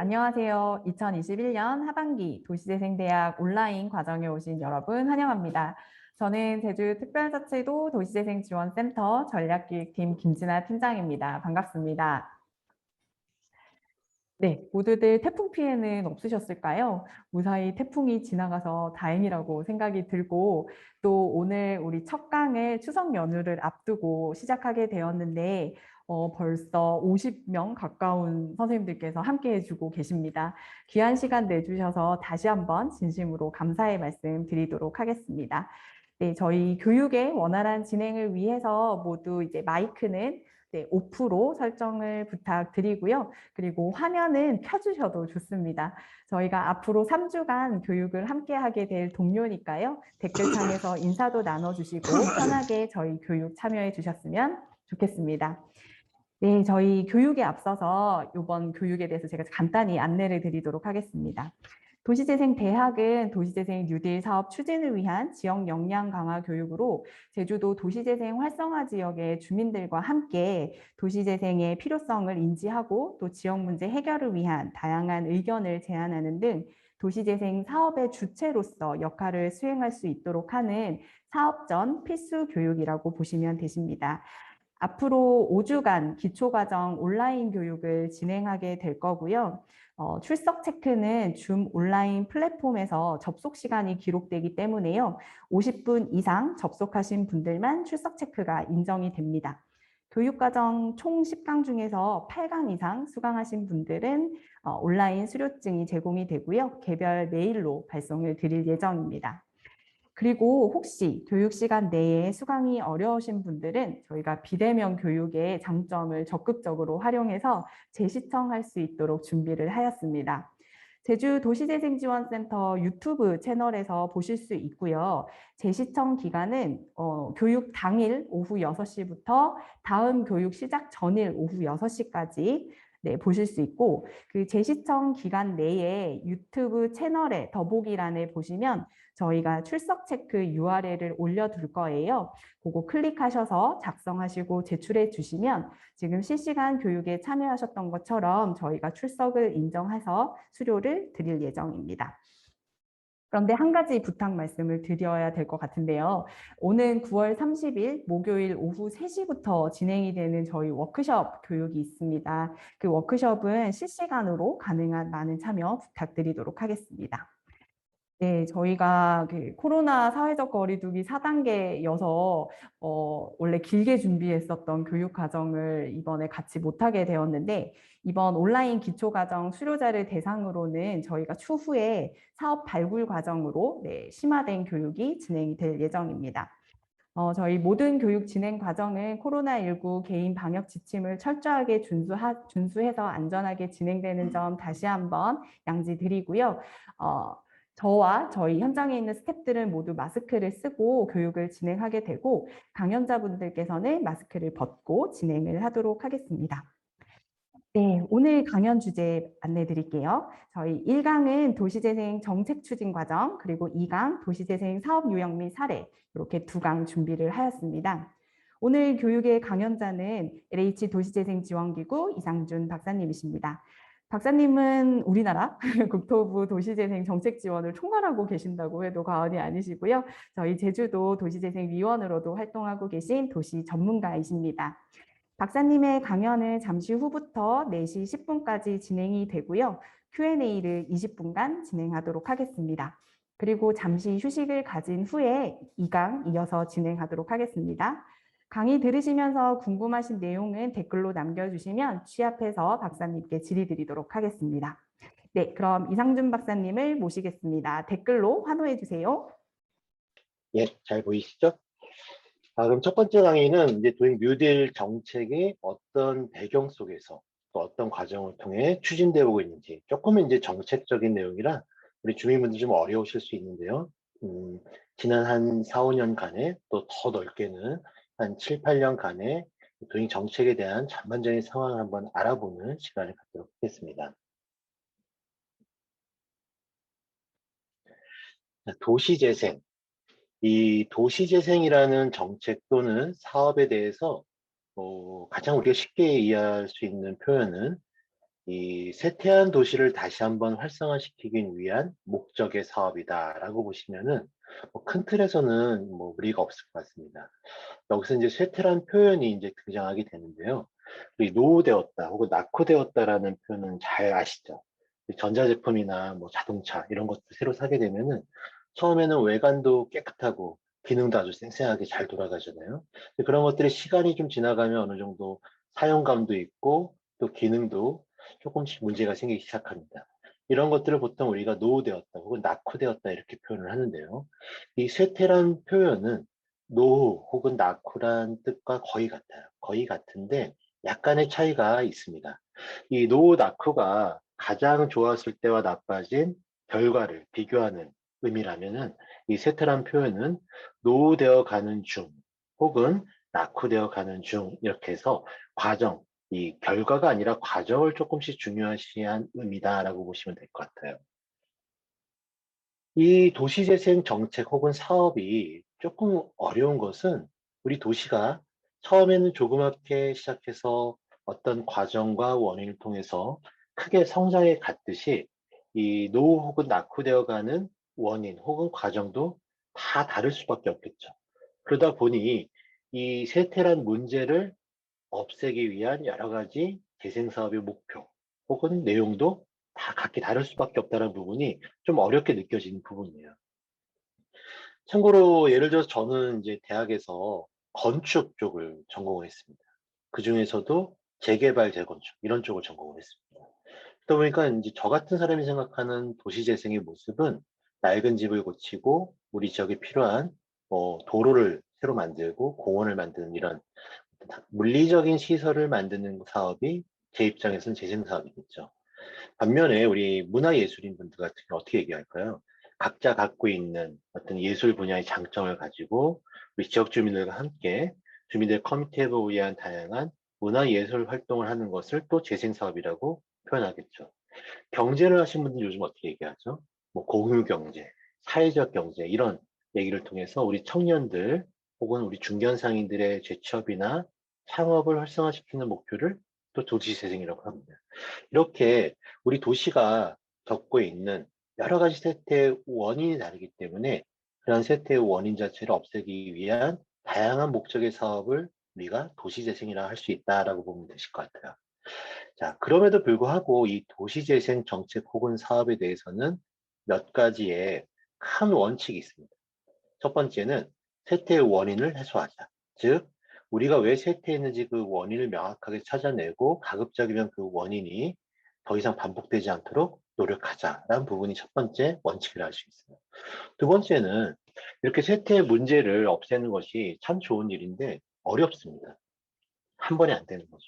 안녕하세요. 2021년 하반기 도시재생대학 온라인 과정에 오신 여러분 환영합니다. 저는 제주특별자치도 도시재생지원센터 전략기획팀 김진아 팀장입니다. 반갑습니다. 네, 모두들 태풍 피해는 없으셨을까요? 무사히 태풍이 지나가서 다행이라고 생각이 들고 또 오늘 우리 첫 강의 추석 연휴를 앞두고 시작하게 되었는데 벌써 50명 가까운 선생님들께서 함께 해주고 계십니다. 귀한 시간 내주셔서 다시 한번 진심으로 감사의 말씀 드리도록 하겠습니다. 네, 저희 교육의 원활한 진행을 위해서 모두 이제 마이크는 네, 오프로 설정을 부탁드리고요. 그리고 화면은 켜주셔도 좋습니다. 저희가 앞으로 3주간 교육을 함께 하게 될 동료니까요. 댓글창에서 인사도 나눠주시고 편하게 저희 교육 참여해 주셨으면 좋겠습니다. 네, 저희 교육에 앞서서 이번 교육에 대해서 제가 간단히 안내를 드리도록 하겠습니다. 도시재생대학은 도시재생 뉴딜 사업 추진을 위한 지역 역량 강화 교육으로 제주도 도시재생 활성화 지역의 주민들과 함께 도시재생의 필요성을 인지하고 또 지역 문제 해결을 위한 다양한 의견을 제안하는 등 도시재생 사업의 주체로서 역할을 수행할 수 있도록 하는 사업전 필수 교육이라고 보시면 되십니다. 앞으로 5주간 기초과정 온라인 교육을 진행하게 될 거고요. 출석 체크는 줌 온라인 플랫폼에서 접속 시간이 기록되기 때문에요. 50분 이상 접속하신 분들만 출석 체크가 인정이 됩니다. 교육과정 총 10강 중에서 8강 이상 수강하신 분들은 온라인 수료증이 제공이 되고요. 개별 메일로 발송을 드릴 예정입니다. 그리고 혹시 교육 시간 내에 수강이 어려우신 분들은 저희가 비대면 교육의 장점을 적극적으로 활용해서 재시청할 수 있도록 준비를 하였습니다. 제주도시재생지원센터 유튜브 채널에서 보실 수 있고요. 재시청 기간은 교육 당일 오후 6시부터 다음 교육 시작 전일 오후 6시까지 네, 보실 수 있고 그 재시청 기간 내에 유튜브 채널의 더보기란에 보시면 저희가 출석 체크 URL을 올려둘 거예요. 그거 클릭하셔서 작성하시고 제출해 주시면 지금 실시간 교육에 참여하셨던 것처럼 저희가 출석을 인정해서 수료를 드릴 예정입니다. 그런데 한 가지 부탁 말씀을 드려야 될 것 같은데요. 오는 9월 30일 목요일 오후 3시부터 진행이 되는 저희 워크숍 교육이 있습니다. 그 워크숍은 실시간으로 가능한 많은 참여 부탁드리도록 하겠습니다. 네, 저희가 그 코로나 사회적 거리두기 4단계여서 원래 길게 준비했었던 교육 과정을 이번에 같이 못하게 되었는데 이번 온라인 기초과정 수료자를 대상으로는 저희가 추후에 사업 발굴 과정으로 네, 심화된 교육이 진행이 될 예정입니다. 저희 모든 교육 진행 과정은 코로나19 개인 방역 지침을 철저하게 준수해서 안전하게 진행되는 점 다시 한번 양지드리고요. 저와 저희 현장에 있는 스태프들은 모두 마스크를 쓰고 교육을 진행하게 되고 강연자분들께서는 마스크를 벗고 진행을 하도록 하겠습니다. 네, 오늘 강연 주제 안내 드릴게요. 저희 1강은 도시재생 정책 추진 과정, 그리고 2강 도시재생 사업 요약 및 사례, 이렇게 2강 준비를 하였습니다. 오늘 교육의 강연자는 LH 도시재생지원기구 이상준 박사님이십니다. 박사님은 우리나라 국토부 도시재생 정책 지원을 총괄하고 계신다고 해도 과언이 아니시고요. 저희 제주도 도시재생위원으로도 활동하고 계신 도시 전문가이십니다. 박사님의 강연은 잠시 후부터 4시 10분까지 진행이 되고요. Q&A를 20분간 진행하도록 하겠습니다. 그리고 잠시 휴식을 가진 후에 2강 이어서 진행하도록 하겠습니다. 강의 들으시면서 궁금하신 내용은 댓글로 남겨주시면 취합해서 박사님께 질의드리도록 하겠습니다. 네, 그럼 이상준 박사님을 모시겠습니다. 댓글로 환호해 주세요. 예, 잘 보이시죠? 그럼 첫 번째 강의는 이제 도잉 뉴딜 정책이 어떤 배경 속에서 또 어떤 과정을 통해 추진되어 오고 있는지 조금은 이제 정책적인 내용이라 우리 주민분들 좀 어려우실 수 있는데요. 지난 한 4, 5년간에 또 더 넓게는 한 7, 8년간의 도잉 정책에 대한 전반적인 상황을 한번 알아보는 시간을 갖도록 하겠습니다. 도시재생. 이 도시재생이라는 정책 또는 사업에 대해서 가장 우리가 쉽게 이해할 수 있는 표현은 이 쇠퇴한 도시를 다시 한번 활성화시키기 위한 목적의 사업이다라고 보시면은 큰 틀에서는 무리가 없을 것 같습니다. 여기서 이제 쇠퇴란 표현이 이제 등장하게 되는데요. 이 노후되었다 혹은 낙후되었다라는 표현은 잘 아시죠? 전자제품이나 자동차 이런 것들 새로 사게 되면은 처음에는 외관도 깨끗하고 기능도 아주 쌩쌩하게 잘 돌아가잖아요. 근데 그런 것들이 시간이 좀 지나가면 어느 정도 사용감도 있고 또 기능도 조금씩 문제가 생기기 시작합니다. 이런 것들을 보통 우리가 노후되었다 혹은 낙후되었다 이렇게 표현을 하는데요. 이 쇠퇴란 표현은 노후 혹은 낙후란 뜻과 거의 같아요. 거의 같은데 약간의 차이가 있습니다. 이 노후 낙후가 가장 좋았을 때와 나빠진 결과를 비교하는 의미라면은 이 쇠퇴란 표현은 노후되어 가는 중 혹은 낙후되어 가는 중 이렇게 해서 과정, 이 결과가 아니라 과정을 조금씩 중요시한 의미다라고 보시면 될 것 같아요. 이 도시재생 정책 혹은 사업이 조금 어려운 것은 우리 도시가 처음에는 조그맣게 시작해서 어떤 과정과 원인을 통해서 크게 성장해 갔듯이 이 노후 혹은 낙후되어 가는 원인 혹은 과정도 다 다를 수밖에 없겠죠. 그러다 보니 이 세태란 문제를 없애기 위한 여러 가지 재생 사업의 목표 혹은 내용도 다 각기 다를 수밖에 없다는 부분이 좀 어렵게 느껴지는 부분이에요. 참고로 예를 들어서 저는 이제 대학에서 건축 쪽을 전공을 했습니다. 그 중에서도 재개발, 재건축 이런 쪽을 전공을 했습니다. 그러다 보니까 이제 저 같은 사람이 생각하는 도시 재생의 모습은 낡은 집을 고치고 우리 지역에 필요한 도로를 새로 만들고 공원을 만드는 이런 물리적인 시설을 만드는 사업이 제 입장에서는 재생 사업이겠죠. 반면에 우리 문화예술인 분들 같은 경우 어떻게 얘기할까요? 각자 갖고 있는 어떤 예술 분야의 장점을 가지고 우리 지역 주민들과 함께 주민들 커뮤니티를 위한 다양한 문화예술 활동을 하는 것을 또 재생사업이라고 표현하겠죠. 경제를 하신 분들 요즘 어떻게 얘기하죠? 공유경제, 사회적 경제 이런 얘기를 통해서 우리 청년들 혹은 우리 중견상인들의 재취업이나 창업을 활성화시키는 목표를 또 도시재생이라고 합니다. 이렇게 우리 도시가 겪고 있는 여러 가지 세태의 원인이 다르기 때문에 그런 세태의 원인 자체를 없애기 위한 다양한 목적의 사업을 우리가 도시재생이라 할 수 있다라고 보면 되실 것 같아요. 자, 그럼에도 불구하고 이 도시재생 정책 혹은 사업에 대해서는 몇 가지의 큰 원칙이 있습니다. 첫 번째는 세태의 원인을 해소하자. 즉, 우리가 왜 쇠퇴했는지 그 원인을 명확하게 찾아내고 가급적이면 그 원인이 더 이상 반복되지 않도록 노력하자라는 부분이 첫 번째 원칙이라 할 수 있어요. 두 번째는 이렇게 쇠퇴의 문제를 없애는 것이 참 좋은 일인데 어렵습니다. 한 번에 안 되는 거죠.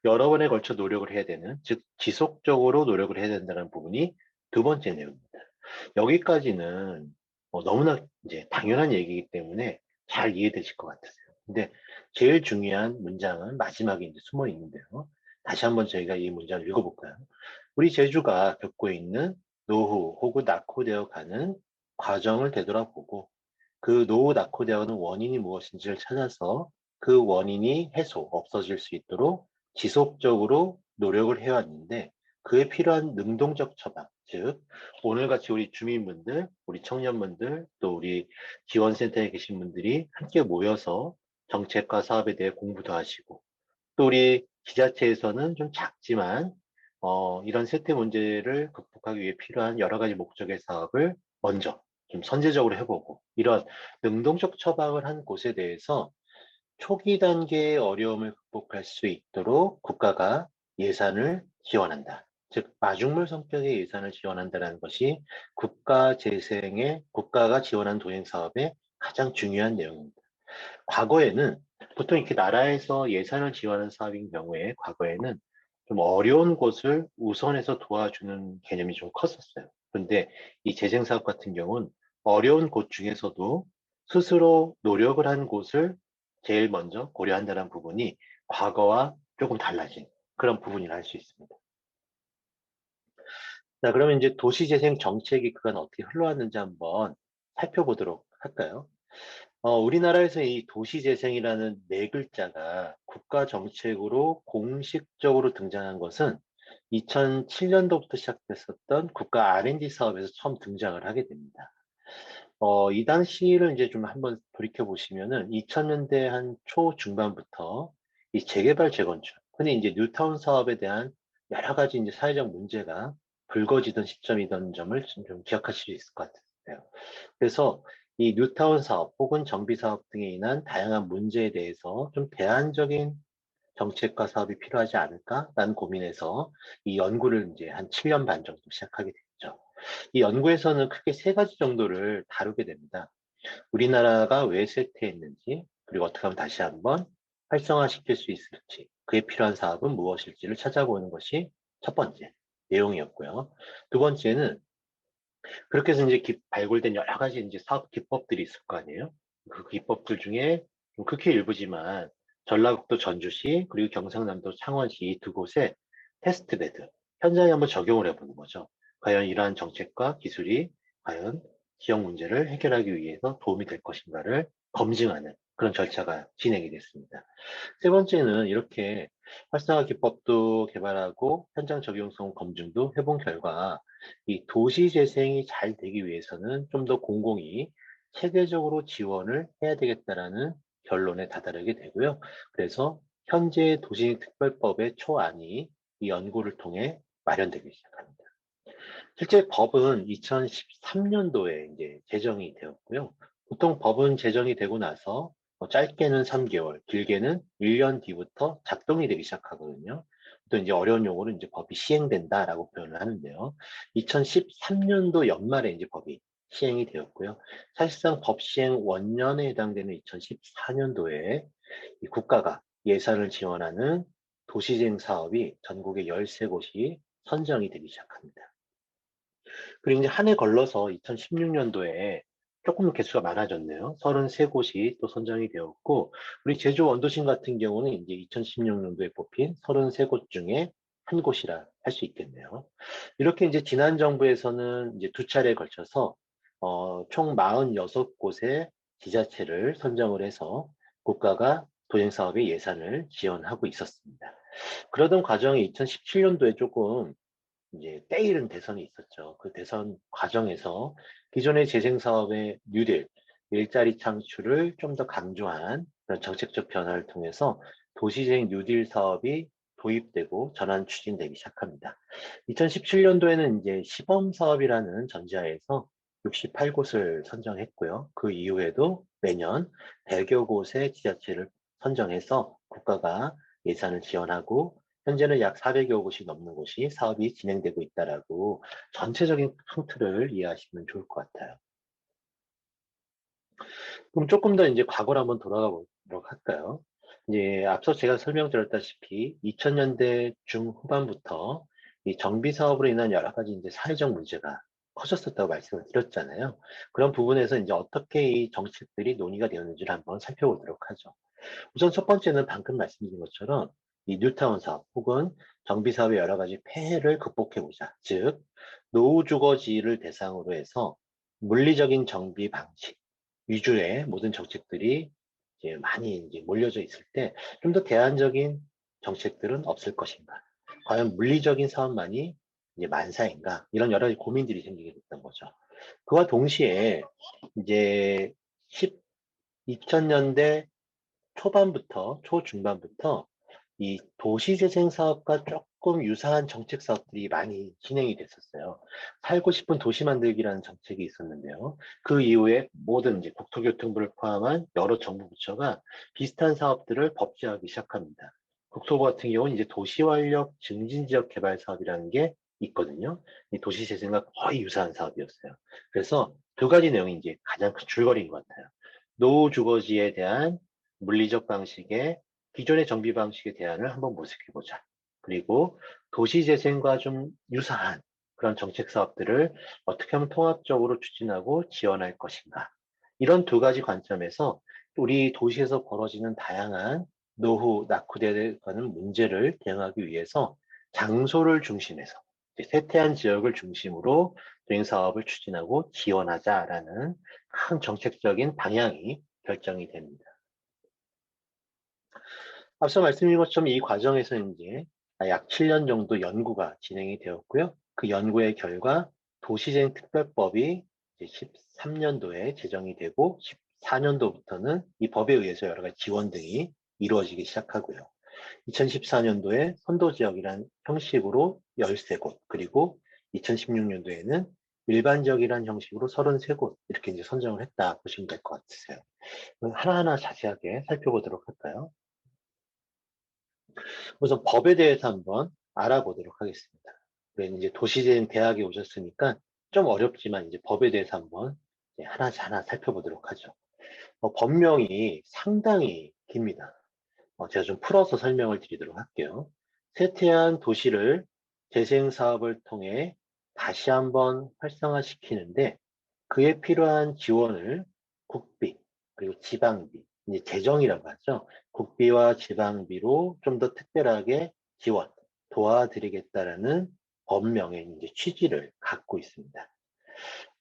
여러 번에 걸쳐 노력을 해야 되는, 즉 지속적으로 노력을 해야 된다는 부분이 두 번째 내용입니다. 여기까지는 너무나 이제 당연한 얘기이기 때문에 잘 이해되실 것 같으세요. 근데 제일 중요한 문장은 마지막에 이제 숨어 있는데요. 다시 한번 저희가 이 문장을 읽어볼까요? 우리 제주가 겪고 있는 노후 혹은 낙후되어 가는 과정을 되돌아보고 그 노후 낙후되어가는 원인이 무엇인지를 찾아서 그 원인이 없어질 수 있도록 지속적으로 노력을 해왔는데 그에 필요한 능동적 처방, 즉 오늘같이 우리 주민분들, 우리 청년분들, 또 우리 지원센터에 계신 분들이 함께 모여서 정책과 사업에 대해 공부도 하시고 또 우리 지자체에서는 좀 작지만 이런 세태 문제를 극복하기 위해 필요한 여러 가지 목적의 사업을 먼저 좀 선제적으로 해보고 이런 능동적 처방을 한 곳에 대해서 초기 단계의 어려움을 극복할 수 있도록 국가가 예산을 지원한다. 즉 마중물 성격의 예산을 지원한다는 것이 국가가 지원한 도행 사업의 가장 중요한 내용입니다. 과거에는 보통 이렇게 나라에서 예산을 지원하는 사업인 경우에 과거에는 좀 어려운 곳을 우선해서 도와주는 개념이 좀 컸었어요. 그런데 이 재생사업 같은 경우는 어려운 곳 중에서도 스스로 노력을 한 곳을 제일 먼저 고려한다는 부분이 과거와 조금 달라진 그런 부분이라 할 수 있습니다. 자, 그러면 이제 도시재생 정책이 그간 어떻게 흘러왔는지 한번 살펴보도록 할까요? 우리나라에서 이 도시재생이라는 네 글자가 국가 정책으로 공식적으로 등장한 것은 2007년도부터 시작됐었던 국가 R&D 사업에서 처음 등장을 하게 됩니다. 이 당시를 이제 좀 한번 돌이켜 보시면은 2000년대 한 초중반부터 이 재개발 재건축, 흔히 이제 뉴타운 사업에 대한 여러 가지 이제 사회적 문제가 불거지던 시점이던 점을 좀 기억하실 수 있을 것 같아요. 그래서 이 뉴타운 사업 혹은 정비 사업 등에 인한 다양한 문제에 대해서 좀 대안적인 정책과 사업이 필요하지 않을까라는 고민에서 이 연구를 이제 한 7년 반 정도 시작하게 됐죠. 이 연구에서는 크게 세 가지 정도를 다루게 됩니다. 우리나라가 왜 쇠퇴했는지, 그리고 어떻게 하면 다시 한번 활성화시킬 수 있을지, 그에 필요한 사업은 무엇일지를 찾아보는 것이 첫 번째 내용이었고요. 두 번째는 그렇게 해서 이제 발굴된 여러 가지 이제 사업 기법들이 있을 거 아니에요? 그 기법들 중에 좀 극히 일부지만 전라북도 전주시 그리고 경상남도 창원시 이 두 곳에 테스트 베드 현장에 한번 적용을 해보는 거죠. 과연 이러한 정책과 기술이 과연 지역 문제를 해결하기 위해서 도움이 될 것인가를 검증하는 그런 절차가 진행이 됐습니다. 세 번째는 이렇게 활성화 기법도 개발하고 현장 적용성 검증도 해본 결과 이 도시 재생이 잘 되기 위해서는 좀 더 공공이 체계적으로 지원을 해야 되겠다라는 결론에 다다르게 되고요. 그래서 현재 도시특별법의 초안이 이 연구를 통해 마련되기 시작합니다. 실제 법은 2013년도에 이제 제정이 되었고요. 보통 법은 제정이 되고 나서 짧게는 3개월, 길게는 1년 뒤부터 작동이 되기 시작하거든요. 또 이제 어려운 용어로 이제 법이 시행된다라고 표현을 하는데요. 2013년도 연말에 이제 법이 시행이 되었고요. 사실상 법 시행 원년에 해당되는 2014년도에 이 국가가 예산을 지원하는 도시재생 사업이 전국에 13곳이 선정이 되기 시작합니다. 그리고 이제 한 해 걸러서 2016년도에 조금 개수가 많아졌네요. 33곳이 또 선정이 되었고, 우리 제주 원도심 같은 경우는 이제 2016년도에 뽑힌 33곳 중에 한 곳이라 할 수 있겠네요. 이렇게 이제 지난 정부에서는 이제 두 차례에 걸쳐서 총 46곳의 지자체를 선정을 해서 국가가 도행 사업의 예산을 지원하고 있었습니다. 그러던 과정에 2017년도에 조금 이제 때이른 대선이 있었죠. 그 대선 과정에서 기존의 재생 사업의 뉴딜, 일자리 창출을 좀 더 강조한 그런 정책적 변화를 통해서 도시재생 뉴딜 사업이 도입되고 전환 추진되기 시작합니다. 2017년도에는 이제 시범 사업이라는 전제하에서 68곳을 선정했고요. 그 이후에도 매년 100여 곳의 지자체를 선정해서 국가가 예산을 지원하고 현재는 약 400여 곳이 넘는 곳이 사업이 진행되고 있다라고 전체적인 큰 틀을 이해하시면 좋을 것 같아요. 그럼 조금 더 이제 과거로 한번 돌아가 보도록 할까요? 이제 앞서 제가 설명드렸다시피 2000년대 중후반부터 이 정비 사업으로 인한 여러 가지 이제 사회적 문제가 커졌었다고 말씀을 드렸잖아요. 그런 부분에서 이제 어떻게 이 정책들이 논의가 되었는지를 한번 살펴보도록 하죠. 우선 첫 번째는 방금 말씀드린 것처럼 이 뉴타운 사업 혹은 정비 사업의 여러 가지 폐해를 극복해보자. 즉, 노후 주거지를 대상으로 해서 물리적인 정비 방식 위주의 모든 정책들이 이제 많이 이제 몰려져 있을 때 좀 더 대안적인 정책들은 없을 것인가? 과연 물리적인 사업만이 이제 만사인가? 이런 여러 가지 고민들이 생기게 됐던 거죠. 그와 동시에 이제 2000년대 초반부터, 초중반부터 이 도시재생 사업과 조금 유사한 정책 사업들이 많이 진행이 됐었어요. 살고 싶은 도시 만들기라는 정책이 있었는데요. 그 이후에 모든 이제 국토교통부를 포함한 여러 정부 부처가 비슷한 사업들을 법제하기 시작합니다. 국토부 같은 경우는 이제 도시완력 증진지역 개발 사업이라는 게 있거든요. 이 도시재생과 거의 유사한 사업이었어요. 그래서 두 가지 내용이 이제 가장 큰 줄거리인 것 같아요. 노후 주거지에 대한 물리적 방식의 기존의 정비 방식의 대안을 한번 모색해보자. 그리고 도시재생과 좀 유사한 그런 정책 사업들을 어떻게 하면 통합적으로 추진하고 지원할 것인가. 이런 두 가지 관점에서 우리 도시에서 벌어지는 다양한 노후, 낙후되는 문제를 대응하기 위해서 장소를 중심해서 쇠퇴한 지역을 중심으로 도행 사업을 추진하고 지원하자라는 큰 정책적인 방향이 결정이 됩니다. 앞서 말씀드린 것처럼 이 과정에서 이제 약 7년 정도 연구가 진행이 되었고요. 그 연구의 결과 도시재생 특별법이 13년도에 제정이 되고 14년도부터는 이 법에 의해서 여러 가지 지원 등이 이루어지기 시작하고요. 2014년도에 선도지역이란 형식으로 13곳, 그리고 2016년도에는 일반적이란 형식으로 33곳 이렇게 이제 선정을 했다 보시면 될 것 같으세요. 하나하나 자세하게 살펴보도록 할까요? 우선 법에 대해서 한번 알아보도록 하겠습니다. 우리 이제 도시재생 대학에 오셨으니까 좀 어렵지만 이제 법에 대해서 한번 하나 살펴보도록 하죠. 법명이 상당히 깁니다. 제가 좀 풀어서 설명을 드리도록 할게요. 쇠퇴한 도시를 재생 사업을 통해 다시 한번 활성화시키는데 그에 필요한 지원을 국비, 그리고 지방비, 이제 재정이라고 하죠. 국비와 지방비로 좀 더 특별하게 지원, 도와드리겠다라는 법령의 이제 취지를 갖고 있습니다.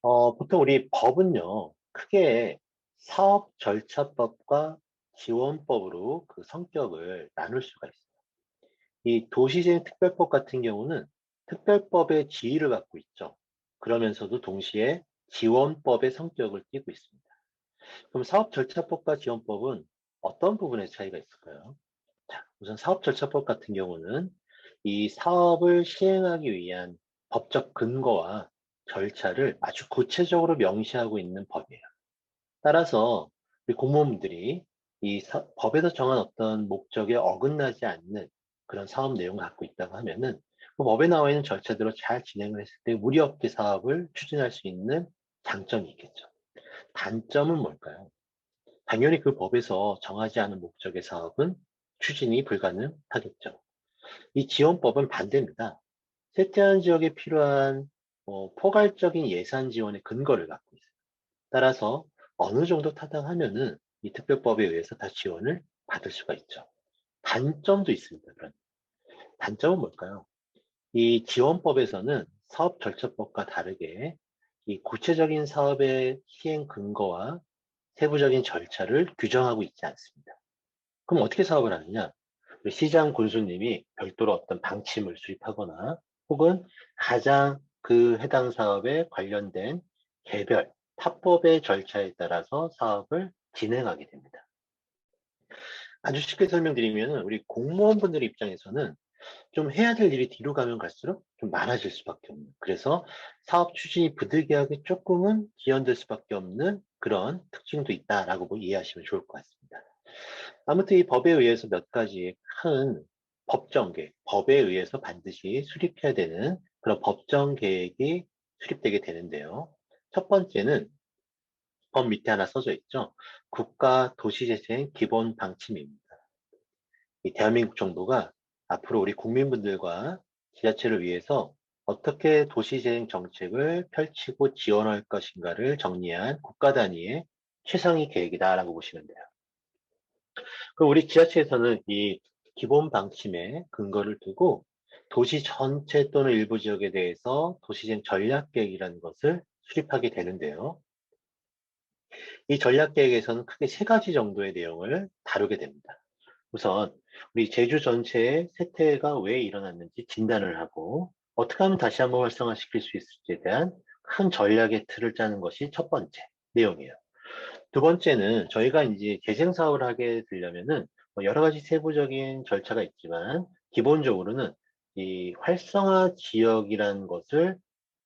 보통 우리 법은요, 크게 사업절차법과 지원법으로 그 성격을 나눌 수가 있어요. 이 도시재생 특별법 같은 경우는 특별법의 지위를 갖고 있죠. 그러면서도 동시에 지원법의 성격을 띠고 있습니다. 그럼 사업절차법과 지원법은 어떤 부분에 차이가 있을까요? 자, 우선 사업절차법 같은 경우는 이 사업을 시행하기 위한 법적 근거와 절차를 아주 구체적으로 명시하고 있는 법이에요. 따라서 우리 공무원분들이 이 법에서 정한 어떤 목적에 어긋나지 않는 그런 사업 내용을 갖고 있다고 하면은 그 법에 나와 있는 절차대로 잘 진행을 했을 때 무리 없게 사업을 추진할 수 있는 장점이 있겠죠. 단점은 뭘까요? 당연히 그 법에서 정하지 않은 목적의 사업은 추진이 불가능하겠죠. 이 지원법은 반대입니다. 쇠퇴한 지역에 필요한 포괄적인 예산 지원의 근거를 갖고 있어요. 따라서 어느 정도 타당하면은 이 특별법에 의해서 다 지원을 받을 수가 있죠. 단점도 있습니다. 그런 단점은 뭘까요? 이 지원법에서는 사업절차법과 다르게 이 구체적인 사업의 시행 근거와 세부적인 절차를 규정하고 있지 않습니다. 그럼 어떻게 사업을 하느냐? 우리 시장 군수님이 별도로 어떤 방침을 수립하거나 혹은 가장 그 해당 사업에 관련된 개별 타법의 절차에 따라서 사업을 진행하게 됩니다. 아주 쉽게 설명드리면 우리 공무원분들 입장에서는 좀 해야 될 일이 뒤로 가면 갈수록 좀 많아질 수밖에 없는, 그래서 사업 추진이 부득이하게 조금은 지연될 수밖에 없는 그런 특징도 있다라고 이해하시면 좋을 것 같습니다. 아무튼 이 법에 의해서 몇 가지 큰 법정 계획, 법에 의해서 반드시 수립해야 되는 그런 법정 계획이 수립되게 되는데요. 첫 번째는 법 밑에 하나 써져 있죠. 국가 도시재생 기본 방침입니다. 이 대한민국 정부가 앞으로 우리 국민분들과 지자체를 위해서 어떻게 도시재생 정책을 펼치고 지원할 것인가를 정리한 국가 단위의 최상위 계획이다라고 보시면 돼요. 그럼 우리 지자체에서는 이 기본 방침에 근거를 두고 도시 전체 또는 일부 지역에 대해서 도시재생 전략계획이라는 것을 수립하게 되는데요. 이 전략계획에서는 크게 세 가지 정도의 내용을 다루게 됩니다. 우선 우리 제주 전체의 세태가 왜 일어났는지 진단을 하고 어떻게 하면 다시 한번 활성화시킬 수 있을지에 대한 큰 전략의 틀을 짜는 것이 첫 번째 내용이에요. 두 번째는 저희가 이제 재생 사업을 하게 되려면은 여러 가지 세부적인 절차가 있지만 기본적으로는 이 활성화 지역이라는 것을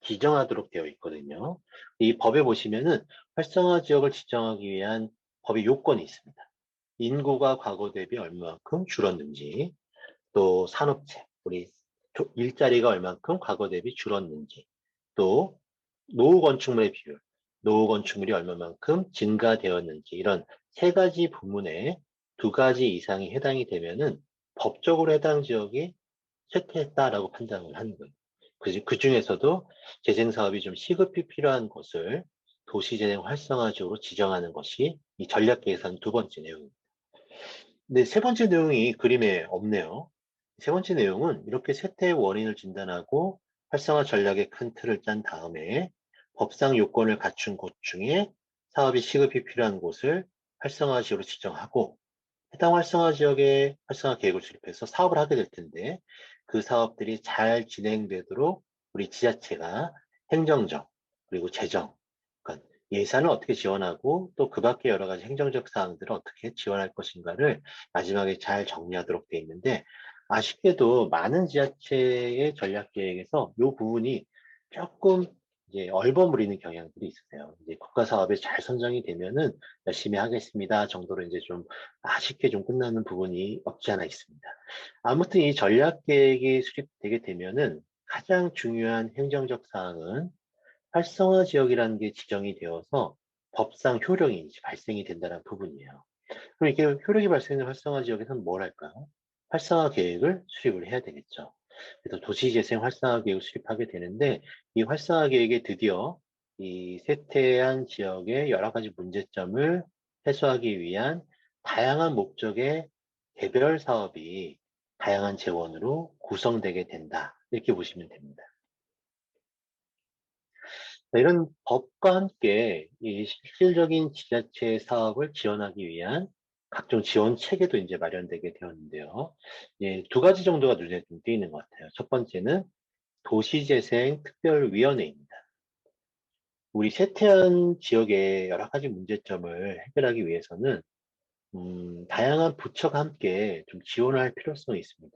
지정하도록 되어 있거든요. 이 법에 보시면은 활성화 지역을 지정하기 위한 법의 요건이 있습니다. 인구가 과거 대비 얼마만큼 줄었는지, 또 산업체, 우리 일자리가 얼마만큼 과거 대비 줄었는지, 또 노후 건축물의 비율, 노후 건축물이 얼마만큼 증가되었는지, 이런 세 가지 부문에 두 가지 이상이 해당이 되면은 법적으로 해당 지역이 쇠퇴했다라고 판단을 하는 거예요. 그 중에서도 재생 사업이 좀 시급히 필요한 곳을 도시재생 활성화 지역으로 지정하는 것이 이 전략 계획상 두 번째 내용입니다. 근데 세 번째 내용이 그림에 없네요. 세 번째 내용은 이렇게 쇠퇴의 원인을 진단하고 활성화 전략의 큰 틀을 짠 다음에 법상 요건을 갖춘 곳 중에 사업이 시급히 필요한 곳을 활성화지로 지정하고 해당 활성화 지역에 활성화 계획을 수립해서 사업을 하게 될 텐데 그 사업들이 잘 진행되도록 우리 지자체가 행정적 그리고 재정, 그러니까 예산을 어떻게 지원하고 또 그 밖에 여러 가지 행정적 사항들을 어떻게 지원할 것인가를 마지막에 잘 정리하도록 되어 있는데 아쉽게도 많은 지자체의 전략 계획에서 이 부분이 조금 이제 얼버무리는 경향들이 있으세요. 이제 국가 사업에 잘 선정이 되면은 열심히 하겠습니다 정도로 이제 좀 아쉽게 좀 끝나는 부분이 없지 않아 있습니다. 아무튼 이 전략 계획이 수립되게 되면은 가장 중요한 행정적 사항은 활성화 지역이라는 게 지정이 되어서 법상 효력이 이제 발생이 된다는 부분이에요. 그럼 이렇게 효력이 발생된 활성화 지역에서는 뭘 할까요? 활성화 계획을 수립을 해야 되겠죠. 그래서 도시재생 활성화 계획을 수립하게 되는데 이 활성화 계획에 드디어 이 쇠퇴한 지역의 여러 가지 문제점을 해소하기 위한 다양한 목적의 개별 사업이 다양한 재원으로 구성되게 된다. 이렇게 보시면 됩니다. 이런 법과 함께 이 실질적인 지자체 사업을 지원하기 위한 각종 지원 체계도 이제 마련되게 되었는데요. 예, 두 가지 정도가 눈에 좀 띄는 것 같아요. 첫 번째는 도시재생특별위원회입니다. 우리 쇠퇴한 지역의 여러 가지 문제점을 해결하기 위해서는 다양한 부처가 함께 좀 지원을 할 필요성이 있습니다.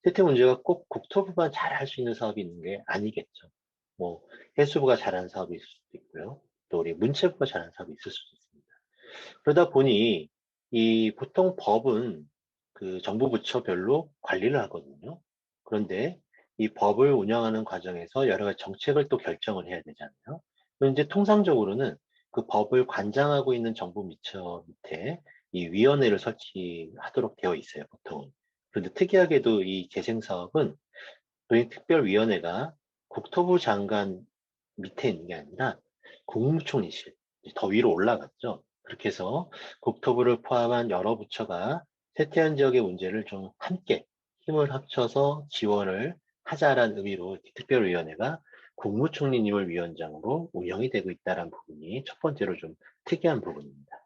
쇠퇴 문제가 꼭 국토부만 잘 할 수 있는 사업이 있는 게 아니겠죠. 뭐 해수부가 잘하는 사업이 있을 수도 있고요. 또 우리 문체부가 잘하는 사업이 있을 수도 있습니다. 그러다 보니 이 보통 법은 그 정부 부처별로 관리를 하거든요. 그런데 이 법을 운영하는 과정에서 여러 가지 정책을 또 결정을 해야 되잖아요. 그런데 통상적으로는 그 법을 관장하고 있는 정부 부처 밑에 이 위원회를 설치하도록 되어 있어요, 보통은. 그런데 특이하게도 이 재생 사업은 도행특별위원회가 국토부 장관 밑에 있는 게 아니라 국무총리실, 더 위로 올라갔죠. 그렇게 해서 국토부를 포함한 여러 부처가 세태한 지역의 문제를 좀 함께 힘을 합쳐서 지원을 하자라는 의미로 특별위원회가 국무총리님을 위원장으로 운영이 되고 있다는 부분이 첫 번째로 좀 특이한 부분입니다.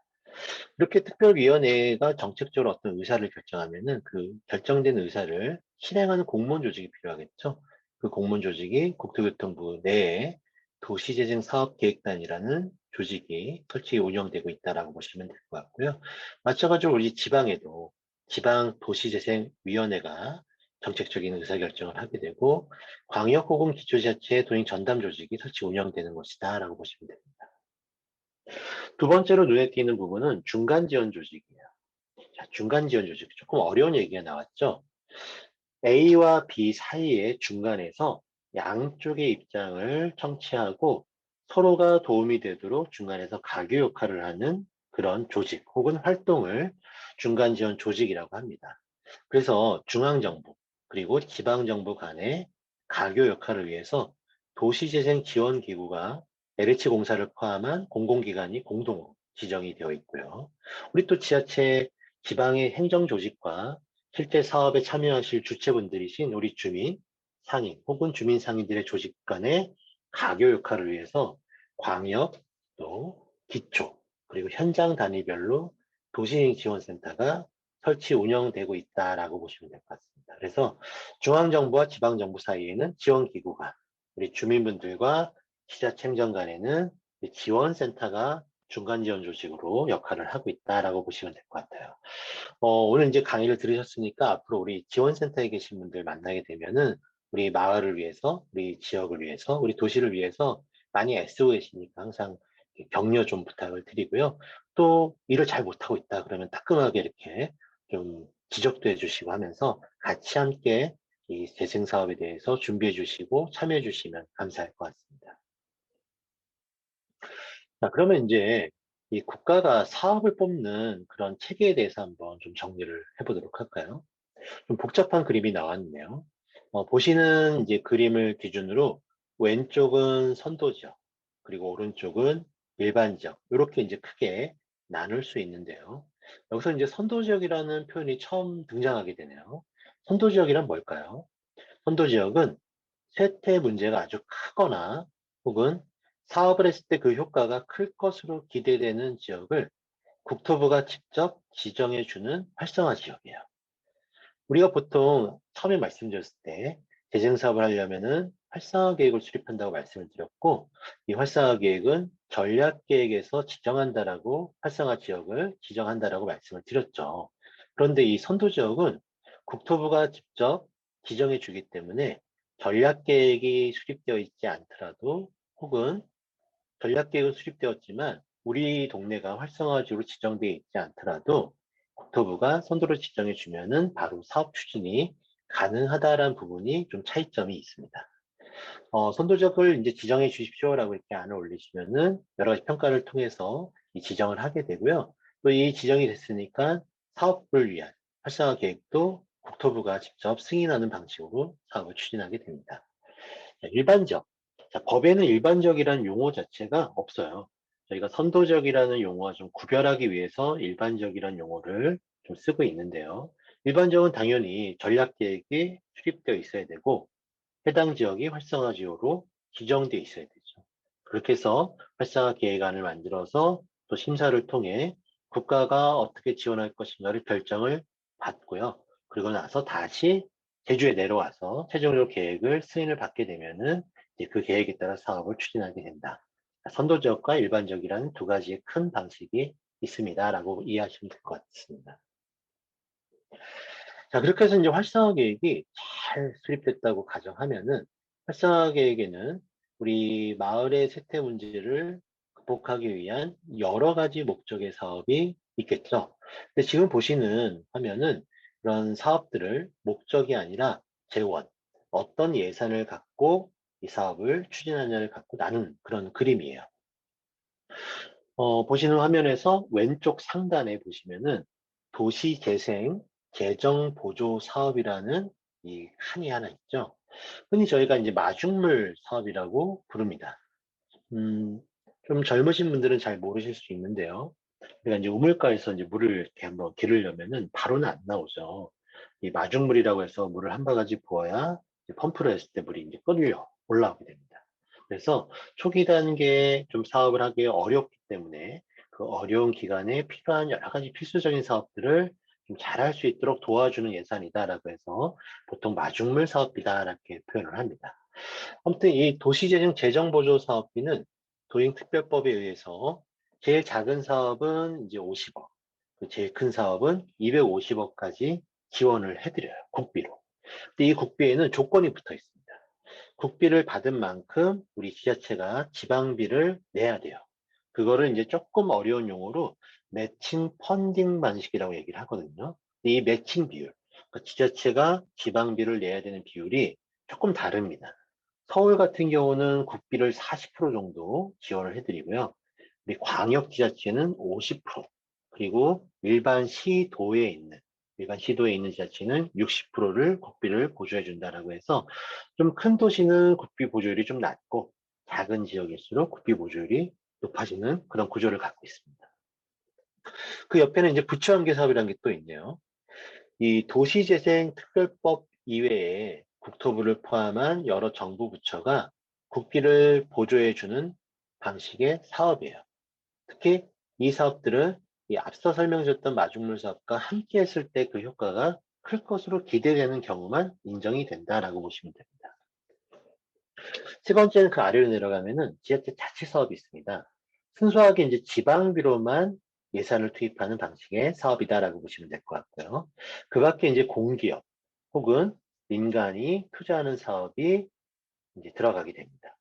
이렇게 특별위원회가 정책적으로 어떤 의사를 결정하면은 그 결정된 의사를 실행하는 공무원 조직이 필요하겠죠. 그 공무원 조직이 국토교통부 내에 도시재생사업계획단이라는 조직이 설치 운영되고 있다라고 보시면 될 것 같고요. 마찬가지로 우리 지방에도 지방도시재생위원회가 정책적인 의사결정을 하게 되고 광역 혹은 기초지자체 도행 전담 조직이 설치 운영되는 것이다라고 보시면 됩니다. 두 번째로 눈에 띄는 부분은 중간 지원 조직이에요. 자, 중간 지원 조직. 조금 어려운 얘기가 나왔죠. A와 B 사이의 중간에서 양쪽의 입장을 청취하고 서로가 도움이 되도록 중간에서 가교 역할을 하는 그런 조직 혹은 활동을 중간 지원 조직이라고 합니다. 그래서 중앙정부 그리고 지방정부 간의 가교 역할을 위해서 도시재생지원기구가 LH 공사를 포함한 공공기관이 공동 지정이 되어 있고요. 우리 또 지자체 지방의 행정조직과 실제 사업에 참여하실 주체분들이신 우리 주민, 상인 혹은 주민 상인들의 조직 간의 가교 역할을 위해서 광역, 또 기초, 그리고 현장 단위별로 도시지원센터가 설치 운영되고 있다라고 보시면 될 것 같습니다. 그래서 중앙정부와 지방정부 사이에는 지원기구가, 우리 주민분들과 지자체 행정 간에는 지원센터가 중간 지원 조직으로 역할을 하고 있다라고 보시면 될 것 같아요. 오늘 이제 강의를 들으셨으니까 앞으로 우리 지원센터에 계신 분들 만나게 되면은 우리 마을을 위해서, 우리 지역을 위해서, 우리 도시를 위해서 많이 애쓰고 계시니까 항상 격려 좀 부탁을 드리고요. 또 일을 잘 못하고 있다 그러면 따끔하게 이렇게 좀 지적도 해주시고 하면서 같이 함께 이 재생 사업에 대해서 준비해 주시고 참여해 주시면 감사할 것 같습니다. 자, 그러면 이제 이 국가가 사업을 뽑는 그런 체계에 대해서 한번 좀 정리를 해보도록 할까요? 좀 복잡한 그림이 나왔네요. 보시는 이제 그림을 기준으로 왼쪽은 선도 지역, 그리고 오른쪽은 일반 지역, 이렇게 이제 크게 나눌 수 있는데요. 여기서 이제 선도 지역이라는 표현이 처음 등장하게 되네요. 선도 지역이란 뭘까요? 선도 지역은 쇠퇴 문제가 아주 크거나 혹은 사업을 했을 때 그 효과가 클 것으로 기대되는 지역을 국토부가 직접 지정해주는 활성화 지역이에요. 우리가 보통 처음에 말씀드렸을 때 재생 사업을 하려면은 활성화 계획을 수립한다고 말씀을 드렸고, 이 활성화 계획은 전략 계획에서 지정한다라고, 활성화 지역을 지정한다라고 말씀을 드렸죠. 그런데 이 선도 지역은 국토부가 직접 지정해 주기 때문에 전략 계획이 수립되어 있지 않더라도, 혹은 전략 계획은 수립되었지만 우리 동네가 활성화 지역으로 지정되어 있지 않더라도 국토부가 선도를 지정해 주면은 바로 사업 추진이 가능하다라는 부분이 좀 차이점이 있습니다. 선도적을 이제 지정해 주십시오라고 이렇게 안을 올리시면은 여러 가지 평가를 통해서 이 지정을 하게 되고요. 또 이 지정이 됐으니까 사업을 위한 활성화 계획도 국토부가 직접 승인하는 방식으로 사업을 추진하게 됩니다. 자, 일반적. 자, 법에는 일반적이라는 용어 자체가 없어요. 저희가 선도적이라는 용어와 좀 구별하기 위해서 일반적이라는 용어를 좀 쓰고 있는데요. 일반적은 당연히 전략계획이 수립되어 있어야 되고, 해당 지역이 활성화 지역으로 지정되어 있어야 되죠. 그렇게 해서 활성화 계획안을 만들어서 또 심사를 통해 국가가 어떻게 지원할 것인가를 결정을 받고요. 그리고 나서 다시 제주에 내려와서 최종적으로 계획을 승인을 받게 되면은 이제 그 계획에 따라 사업을 추진하게 된다. 선도지역과 일반적이라는 두 가지의 큰 방식이 있습니다라고 이해하시면 될 것 같습니다. 자, 그렇게 해서 이제 활성화 계획이 잘 수립됐다고 가정하면은, 활성화 계획에는 우리 마을의 세태 문제를 극복하기 위한 여러 가지 목적의 사업이 있겠죠. 근데 지금 보시는 화면은 그런 사업들을 목적이 아니라 재원, 어떤 예산을 갖고 이 사업을 추진하냐를 갖고 나눈 그런 그림이에요. 보시는 화면에서 왼쪽 상단에 보시면은 도시재생 재정보조 사업이라는 이 칸이 하나 있죠. 흔히 저희가 이제 마중물 사업이라고 부릅니다. 음, 좀 젊으신 분들은 잘 모르실 수 있는데요. 그러니까 이제 우물가에서 이제 물을 이렇게 한번 기르려면은 바로는 안 나오죠. 이 마중물이라고 해서 물을 한 바가지 부어야 이제 펌프를 했을 때 물이 이제 끌려 올라오게 됩니다. 그래서 초기 단계에 좀 사업을 하기 어렵기 때문에 그 어려운 기간에 필요한 여러 가지 필수적인 사업들을 좀 잘할 수 있도록 도와주는 예산이다라고 해서 보통 마중물 사업비다 이렇게 표현을 합니다. 아무튼 이 도시재생 재정보조 사업비는 도행특별법에 의해서 제일 작은 사업은 이제 50억, 그 제일 큰 사업은 250억까지 지원을 해드려요. 국비로. 근데 이 국비에는 조건이 붙어 있습니다. 국비를 받은 만큼 우리 지자체가 지방비를 내야 돼요. 그거를 이제 조금 어려운 용어로 매칭 펀딩 방식이라고 얘기를 하거든요. 이 매칭 비율, 그러니까 지자체가 지방비를 내야 되는 비율이 조금 다릅니다. 서울 같은 경우는 국비를 40% 정도 지원을 해드리고요. 우리 광역지자체는 50%, 그리고 일반 시도에 있는 지자체는 60%를 국비를 보조해 준다라고 해서 좀 큰 도시는 국비 보조율이 좀 낮고 작은 지역일수록 국비 보조율이 높아지는 그런 구조를 갖고 있습니다. 그 옆에는 이제 부처연계 사업이라는 게 또 있네요. 이 도시재생특별법 이외에 국토부를 포함한 여러 정부 부처가 국비를 보조해주는 방식의 사업이에요. 특히 이 사업들은 이 앞서 설명드렸던 마중물 사업과 함께 했을 때 그 효과가 클 것으로 기대되는 경우만 인정이 된다라고 보시면 됩니다. 세 번째는 그 아래로 내려가면은 지자체 자치 사업이 있습니다. 순수하게 이제 지방비로만 예산을 투입하는 방식의 사업이다라고 보시면 될 것 같고요. 그 밖에 이제 공기업 혹은 민간이 투자하는 사업이 이제 들어가게 됩니다.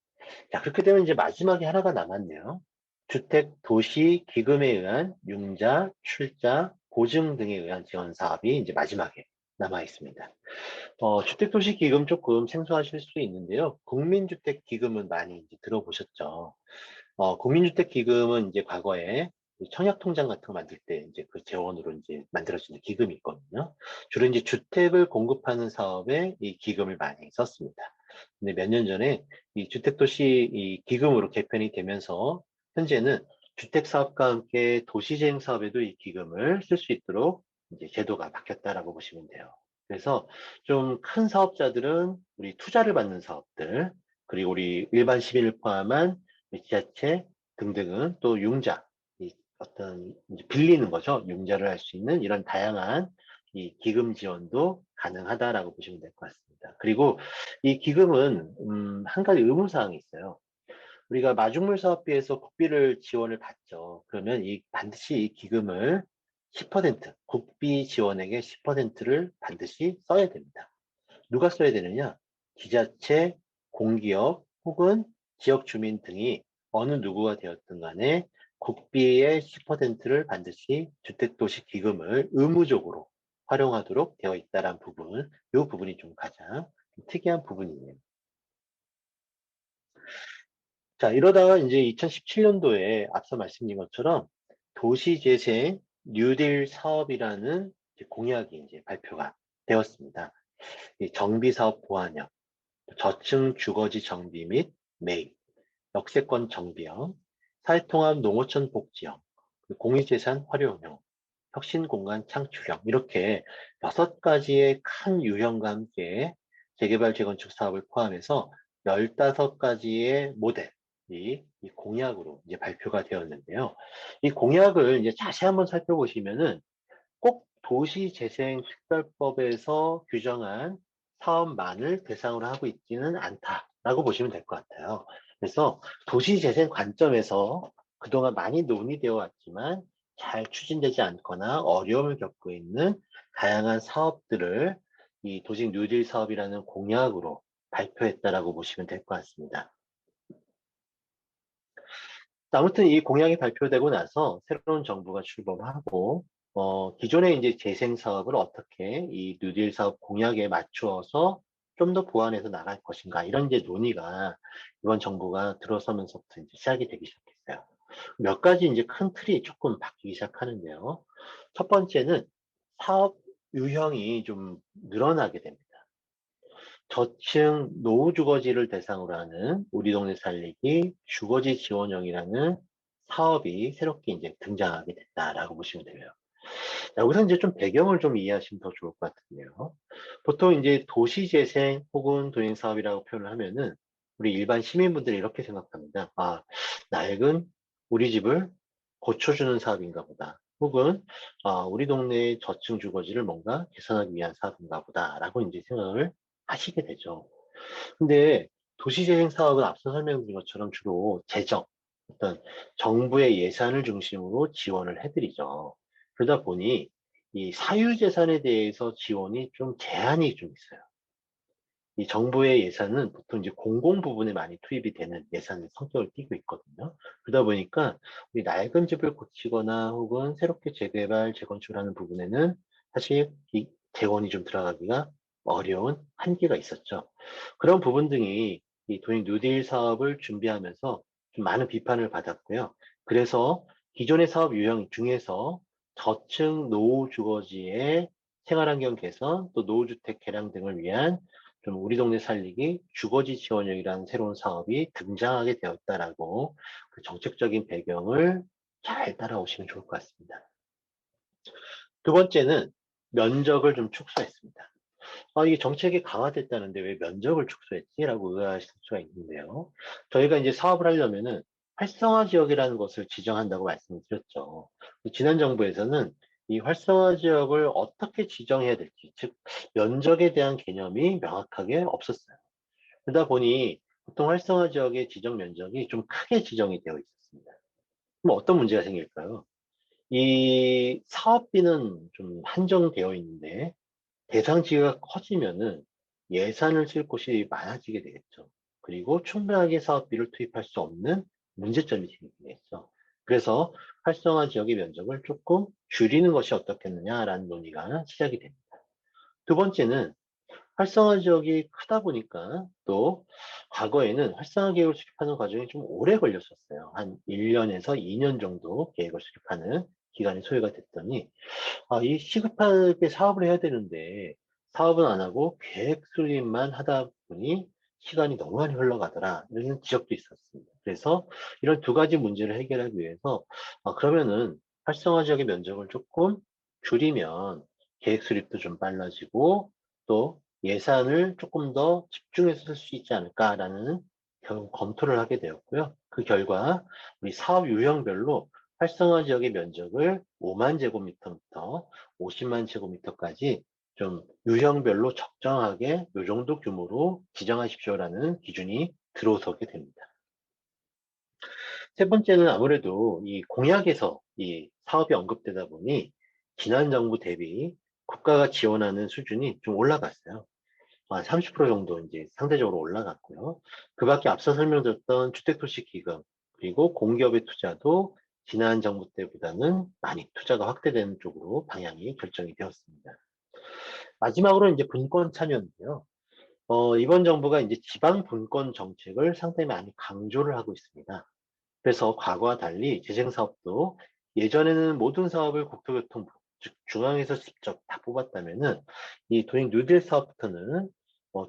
자, 그렇게 되면 이제 마지막에 하나가 남았네요. 주택 도시 기금에 의한 융자, 출자, 보증 등에 의한 지원 사업이 이제 마지막에 남아 있습니다. 주택도시기금 조금 생소하실 수 있는데요. 국민주택기금은 많이 이제 들어보셨죠. 국민주택기금은 이제 과거에 청약통장 같은 거 만들 때 이제 그 재원으로 이제 만들어지는 기금이 있거든요. 주로 이제 주택을 공급하는 사업에 이 기금을 많이 썼습니다. 근데 몇 년 전에 이 주택도시 이 기금으로 개편이 되면서 현재는 주택사업과 함께 도시재생 사업에도 이 기금을 쓸 수 있도록 이제 제도가 바뀌었다라고 보시면 돼요. 그래서 좀 큰 사업자들은 우리 투자를 받는 사업들, 그리고 우리 일반 시민을 포함한 지자체 등등은 또 융자, 어떤 이제 빌리는 거죠. 융자를 할 수 있는 이런 다양한 이 기금 지원도 가능하다라고 보시면 될 것 같습니다. 그리고 이 기금은 한 가지 의무 사항이 있어요. 우리가 마중물 사업비에서 국비를 지원을 받죠. 그러면 반드시 이 기금을 10%, 국비 지원액의 10%를 반드시 써야 됩니다. 누가 써야 되느냐? 지자체, 공기업 혹은 지역 주민 등이 어느 누구가 되었든 간에 국비의 10%를 반드시 주택도시 기금을 의무적으로 활용하도록 되어 있다는 부분, 이 부분이 좀 가장 특이한 부분이에요. 자, 이러다가 이제 2017년도에 앞서 말씀드린 것처럼 도시재생 뉴딜 사업이라는 공약이 이제 발표가 되었습니다. 이 정비사업 보완형, 저층 주거지 정비 및 매입, 역세권 정비형, 사회통합 농어촌 복지형, 공유재산 활용형, 혁신공간 창출형, 이렇게 6가지의 큰 유형과 함께 재개발 재건축 사업을 포함해서 15가지의 모델이 이 공약으로 이제 발표가 되었는데요. 이 공약을 이제 자세히 한번 살펴보시면은 꼭 도시재생특별법에서 규정한 사업만을 대상으로 하고 있지는 않다라고 보시면 될 것 같아요. 그래서 도시재생 관점에서 그동안 많이 논의되어 왔지만 잘 추진되지 않거나 어려움을 겪고 있는 다양한 사업들을 이 도시 뉴딜 사업이라는 공약으로 발표했다라고 보시면 될 것 같습니다. 아무튼 이 공약이 발표되고 나서 새로운 정부가 출범하고 기존의 이제 재생 사업을 어떻게 이 뉴딜 사업 공약에 맞추어서 좀 더 보완해서 나갈 것인가 이런 이제 논의가 이번 정부가 들어서면서부터 이제 시작이 되기 시작했어요. 몇 가지 이제 큰 틀이 조금 바뀌기 시작하는데요. 첫 번째는 사업 유형이 좀 늘어나게 됩니다. 저층 노후주거지를 대상으로 하는 우리 동네 살리기 주거지 지원형이라는 사업이 새롭게 이제 등장하게 됐다라고 보시면 돼요. 자, 여기서 이제 좀 배경을 좀 이해하시면 더 좋을 것 같은데요. 보통 이제 도시재생 혹은 도행사업이라고 표현을 하면은 우리 일반 시민분들이 이렇게 생각합니다. 아, 낡은 우리 집을 고쳐주는 사업인가 보다. 혹은 우리 동네의 저층 주거지를 뭔가 개선하기 위한 사업인가 보다라고 이제 생각을 하시게 되죠. 근데 도시재생 사업은 앞서 설명드린 것처럼 주로 재정, 어떤 정부의 예산을 중심으로 지원을 해드리죠. 그러다 보니 이 사유재산에 대해서 지원이 좀 제한이 좀 있어요. 이 정부의 예산은 보통 이제 공공 부분에 많이 투입이 되는 예산의 성격을 띠고 있거든요. 그러다 보니까 우리 낡은 집을 고치거나 혹은 새롭게 재개발, 재건축하는 부분에는 사실 이 재원이 좀 들어가기가 어려운 한계가 있었죠. 그런 부분 등이 이 도입 뉴딜 사업을 준비하면서 좀 많은 비판을 받았고요. 그래서 기존의 사업 유형 중에서 저층 노후 주거지의 생활환경 개선, 또 노후주택 개량 등을 위한 좀 우리 동네 살리기 주거지 지원형이라는 새로운 사업이 등장하게 되었다라고 그 정책적인 배경을 잘 따라오시면 좋을 것 같습니다. 두 번째는 면적을 좀 축소했습니다. 이게 정책이 강화됐다는데 왜 면적을 축소했지라고 의아하실 수가 있는데요. 저희가 이제 사업을 하려면은 활성화 지역이라는 것을 지정한다고 말씀을 드렸죠. 지난 정부에서는 이 활성화 지역을 어떻게 지정해야 될지, 즉 면적에 대한 개념이 명확하게 없었어요. 그러다 보니 보통 활성화 지역의 지정 면적이 좀 크게 지정이 되어 있었습니다. 그럼 어떤 문제가 생길까요? 이 사업비는 좀 한정되어 있는데 대상지가 커지면은 예산을 쓸 곳이 많아지게 되겠죠. 그리고 충분하게 사업비를 투입할 수 없는 문제점이 생기겠죠. 그래서 활성화 지역의 면적을 조금 줄이는 것이 어떻겠느냐라는 논의가 시작이 됩니다. 두 번째는 활성화 지역이 크다 보니까 또 과거에는 활성화 계획을 수립하는 과정이 좀 오래 걸렸었어요. 한 1년에서 2년 정도 계획을 수립하는 기간이 소요가 됐더니 이 시급하게 사업을 해야 되는데 사업은 안 하고 계획 수립만 하다 보니 시간이 너무 많이 흘러가더라 이런 지적도 있었습니다. 그래서 이런 두 가지 문제를 해결하기 위해서 그러면은 활성화 지역의 면적을 조금 줄이면 계획 수립도 좀 빨라지고 또 예산을 조금 더 집중해서 쓸 수 있지 않을까라는 결국 검토를 하게 되었고요. 그 결과 우리 사업 유형별로 활성화 지역의 면적을 5만 제곱미터부터 50만 제곱미터까지 좀 유형별로 적정하게 이 정도 규모로 지정하십시오라는 기준이 들어서게 됩니다. 세 번째는 아무래도 이 공약에서 이 사업이 언급되다 보니 지난 정부 대비 국가가 지원하는 수준이 좀 올라갔어요. 한 30% 정도 이제 상대적으로 올라갔고요. 그 밖에 앞서 설명드렸던 주택도시기금 그리고 공기업의 투자도 지난 정부 때보다는 많이 투자가 확대되는 쪽으로 방향이 결정이 되었습니다. 마지막으로 이제 분권 참여인데요. 이번 정부가 이제 지방 분권 정책을 상당히 많이 강조를 하고 있습니다. 그래서 과거와 달리 재생사업도 예전에는 모든 사업을 국토교통부, 즉 중앙에서 직접 다 뽑았다면은 이 도행 뉴딜 사업부터는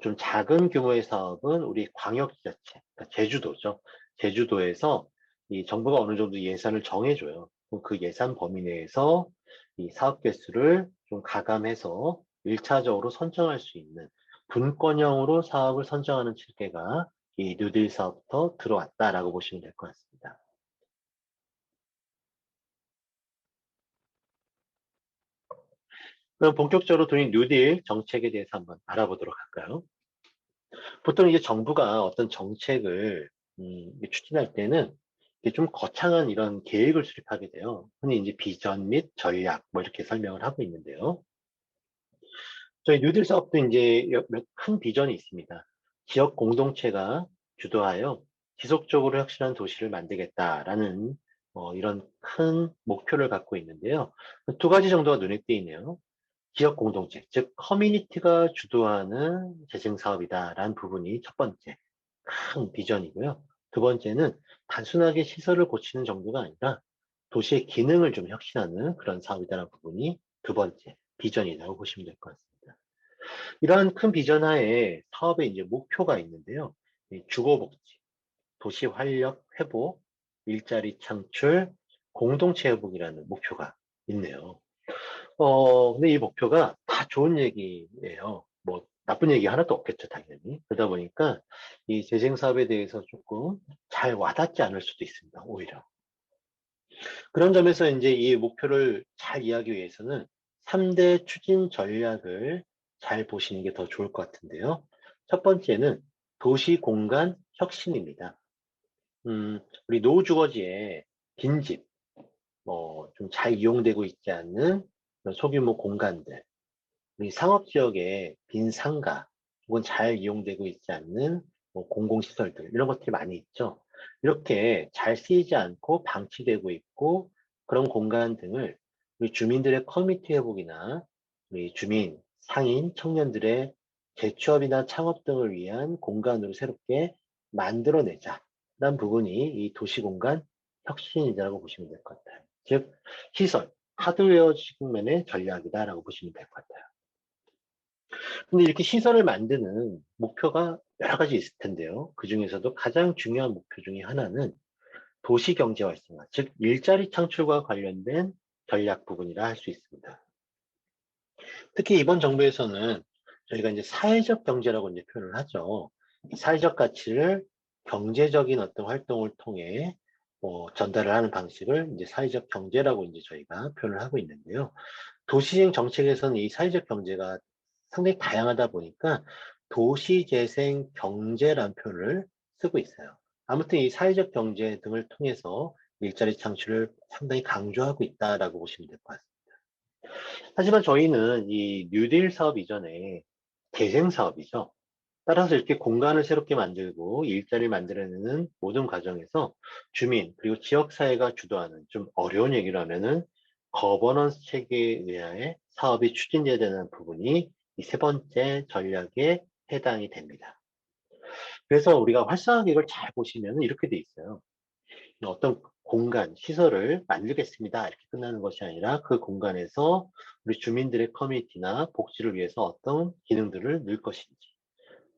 좀 작은 규모의 사업은 우리 광역지자체, 그러니까 제주도죠. 제주도에서 이 정부가 어느 정도 예산을 정해줘요. 그럼 그 예산 범위 내에서 이 사업 개수를 좀 가감해서 1차적으로 선정할 수 있는 분권형으로 사업을 선정하는 체계가 이 뉴딜 사업부터 들어왔다라고 보시면 될 것 같습니다. 그럼 본격적으로 도입 뉴딜 정책에 대해서 한번 알아보도록 할까요? 보통 이제 정부가 어떤 정책을 추진할 때는 이게 좀 거창한 이런 계획을 수립하게 돼요. 흔히 이제 비전 및 전략 뭐 이렇게 설명을 하고 있는데요. 저희 뉴딜 사업도 이제 큰 비전이 있습니다. 지역 공동체가 주도하여 지속적으로 혁신한 도시를 만들겠다라는 이런 큰 목표를 갖고 있는데요. 두 가지 정도가 눈에 띄네요. 지역 공동체, 즉 커뮤니티가 주도하는 재생 사업이다라는 부분이 첫 번째 큰 비전이고요. 두 번째는 단순하게 시설을 고치는 정도가 아니라 도시의 기능을 좀 혁신하는 그런 사업이다라는 부분이 두 번째 비전이라고 보시면 될 것 같습니다. 이러한 큰 비전 하에 사업의 이제 목표가 있는데요. 이 주거복지, 도시 활력 회복, 일자리 창출, 공동체 회복이라는 목표가 있네요. 근데 이 목표가 다 좋은 얘기예요. 뭐, 나쁜 얘기 하나도 없겠죠, 당연히. 그러다 보니까 이 재생 사업에 대해서 조금 잘 와닿지 않을 수도 있습니다, 오히려. 그런 점에서 이제 이 목표를 잘 이해하기 위해서는 3대 추진 전략을 잘 보시는 게 더 좋을 것 같은데요. 첫 번째는 도시 공간 혁신입니다. 우리 노후주거지에 빈집, 뭐, 좀 잘 이용되고 있지 않는 그런 소규모 공간들, 우리 상업지역에 빈 상가, 혹은 잘 이용되고 있지 않는 뭐 공공시설들, 이런 것들이 많이 있죠. 이렇게 잘 쓰이지 않고 방치되고 있고, 그런 공간 등을 우리 주민들의 커뮤니티 회복이나 우리 주민, 상인, 청년들의 재취업이나 창업 등을 위한 공간으로 새롭게 만들어내자. 라는 부분이 이 도시공간 혁신이라고 보시면 될 것 같아요. 즉, 시설, 하드웨어 측면의 전략이다라고 보시면 될 것 같아요. 근데 이렇게 시설을 만드는 목표가 여러 가지 있을 텐데요. 그 중에서도 가장 중요한 목표 중에 하나는 도시 경제 활성화, 즉 일자리 창출과 관련된 전략 부분이라 할 수 있습니다. 특히 이번 정부에서는 저희가 이제 사회적 경제라고 이제 표현을 하죠. 사회적 가치를 경제적인 어떤 활동을 통해 전달을 하는 방식을 이제 사회적 경제라고 이제 저희가 표현을 하고 있는데요. 도시재생 정책에서는 이 사회적 경제가 상당히 다양하다 보니까 도시재생 경제라는 표현을 쓰고 있어요. 아무튼 이 사회적 경제 등을 통해서 일자리 창출을 상당히 강조하고 있다라고 보시면 될 것 같습니다. 하지만 저희는 이 뉴딜 사업 이전에 재생 사업이죠. 따라서 이렇게 공간을 새롭게 만들고 일자리를 만들어내는 모든 과정에서 주민 그리고 지역사회가 주도하는 좀 어려운 얘기로 하면은 거버넌스 체계에 의하여 사업이 추진돼야 되는 부분이 이 세 번째 전략에 해당이 됩니다. 그래서 우리가 활성화 계획을 잘 보시면 이렇게 돼 있어요. 어떤 공간, 시설을 만들겠습니다. 이렇게 끝나는 것이 아니라 그 공간에서 우리 주민들의 커뮤니티나 복지를 위해서 어떤 기능들을 넣을 것인지,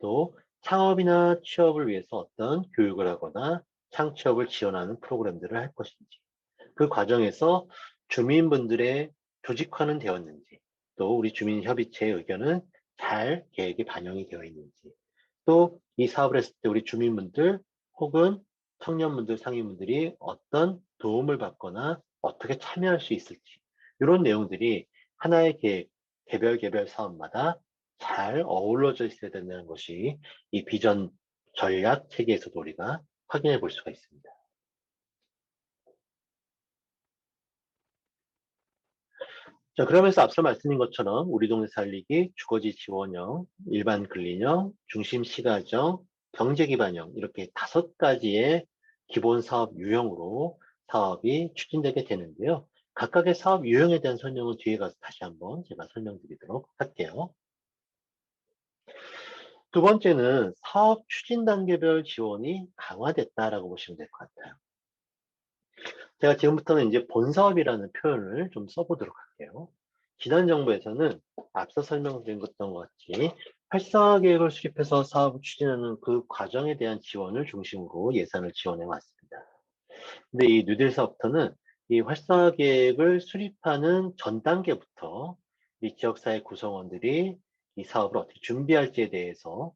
또 창업이나 취업을 위해서 어떤 교육을 하거나 창취업을 지원하는 프로그램들을 할 것인지, 그 과정에서 주민분들의 조직화는 되었는지, 또 우리 주민협의체의 의견은 잘 계획에 반영이 되어 있는지, 또 이 사업을 했을 때 우리 주민분들 혹은 청년분들, 상인분들이 어떤 도움을 받거나 어떻게 참여할 수 있을지 이런 내용들이 하나의 계획, 개별 사업마다 잘 어우러져 있어야 된다는 것이 이 비전 전략 체계에서도 우리가 확인해 볼 수가 있습니다. 자, 그러면서 앞서 말씀드린 것처럼 우리 동네 살리기, 주거지 지원형, 일반 근린형, 중심 시가형, 경제 기반형 이렇게 5가지의 기본 사업 유형으로 사업이 추진되게 되는데요. 각각의 사업 유형에 대한 설명은 뒤에 가서 다시 한번 제가 설명드리도록 할게요. 두 번째는 사업 추진 단계별 지원이 강화됐다라고 보시면 될 것 같아요. 제가 지금부터는 이제 본사업이라는 표현을 좀 써보도록 할게요. 지난 정부에서는 앞서 설명드린 것과 같이 활성화 계획을 수립해서 사업을 추진하는 그 과정에 대한 지원을 중심으로 예산을 지원해 왔습니다. 근데 이 뉴딜 사업부터는 이 활성화 계획을 수립하는 전 단계부터 이 지역사회 구성원들이 이 사업을 어떻게 준비할지에 대해서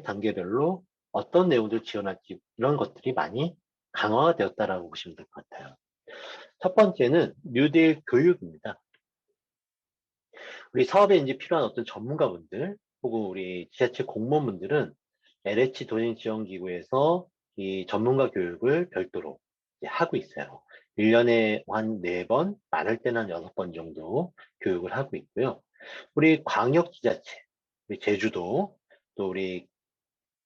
단계별로 어떤 내용들을 지원할지 이런 것들이 많이 강화가 되었다라고 보시면 될 것 같아요. 첫 번째는 뉴딜 교육입니다. 우리 사업에 이제 필요한 어떤 전문가분들 혹은 우리 지자체 공무원분들은 LH 도행지원기구에서 이 전문가 교육을 별도로 이제 하고 있어요. 1년에 한 4번, 많을 때는 한 6번 정도 교육을 하고 있고요. 우리 광역지자체, 우리 제주도, 또 우리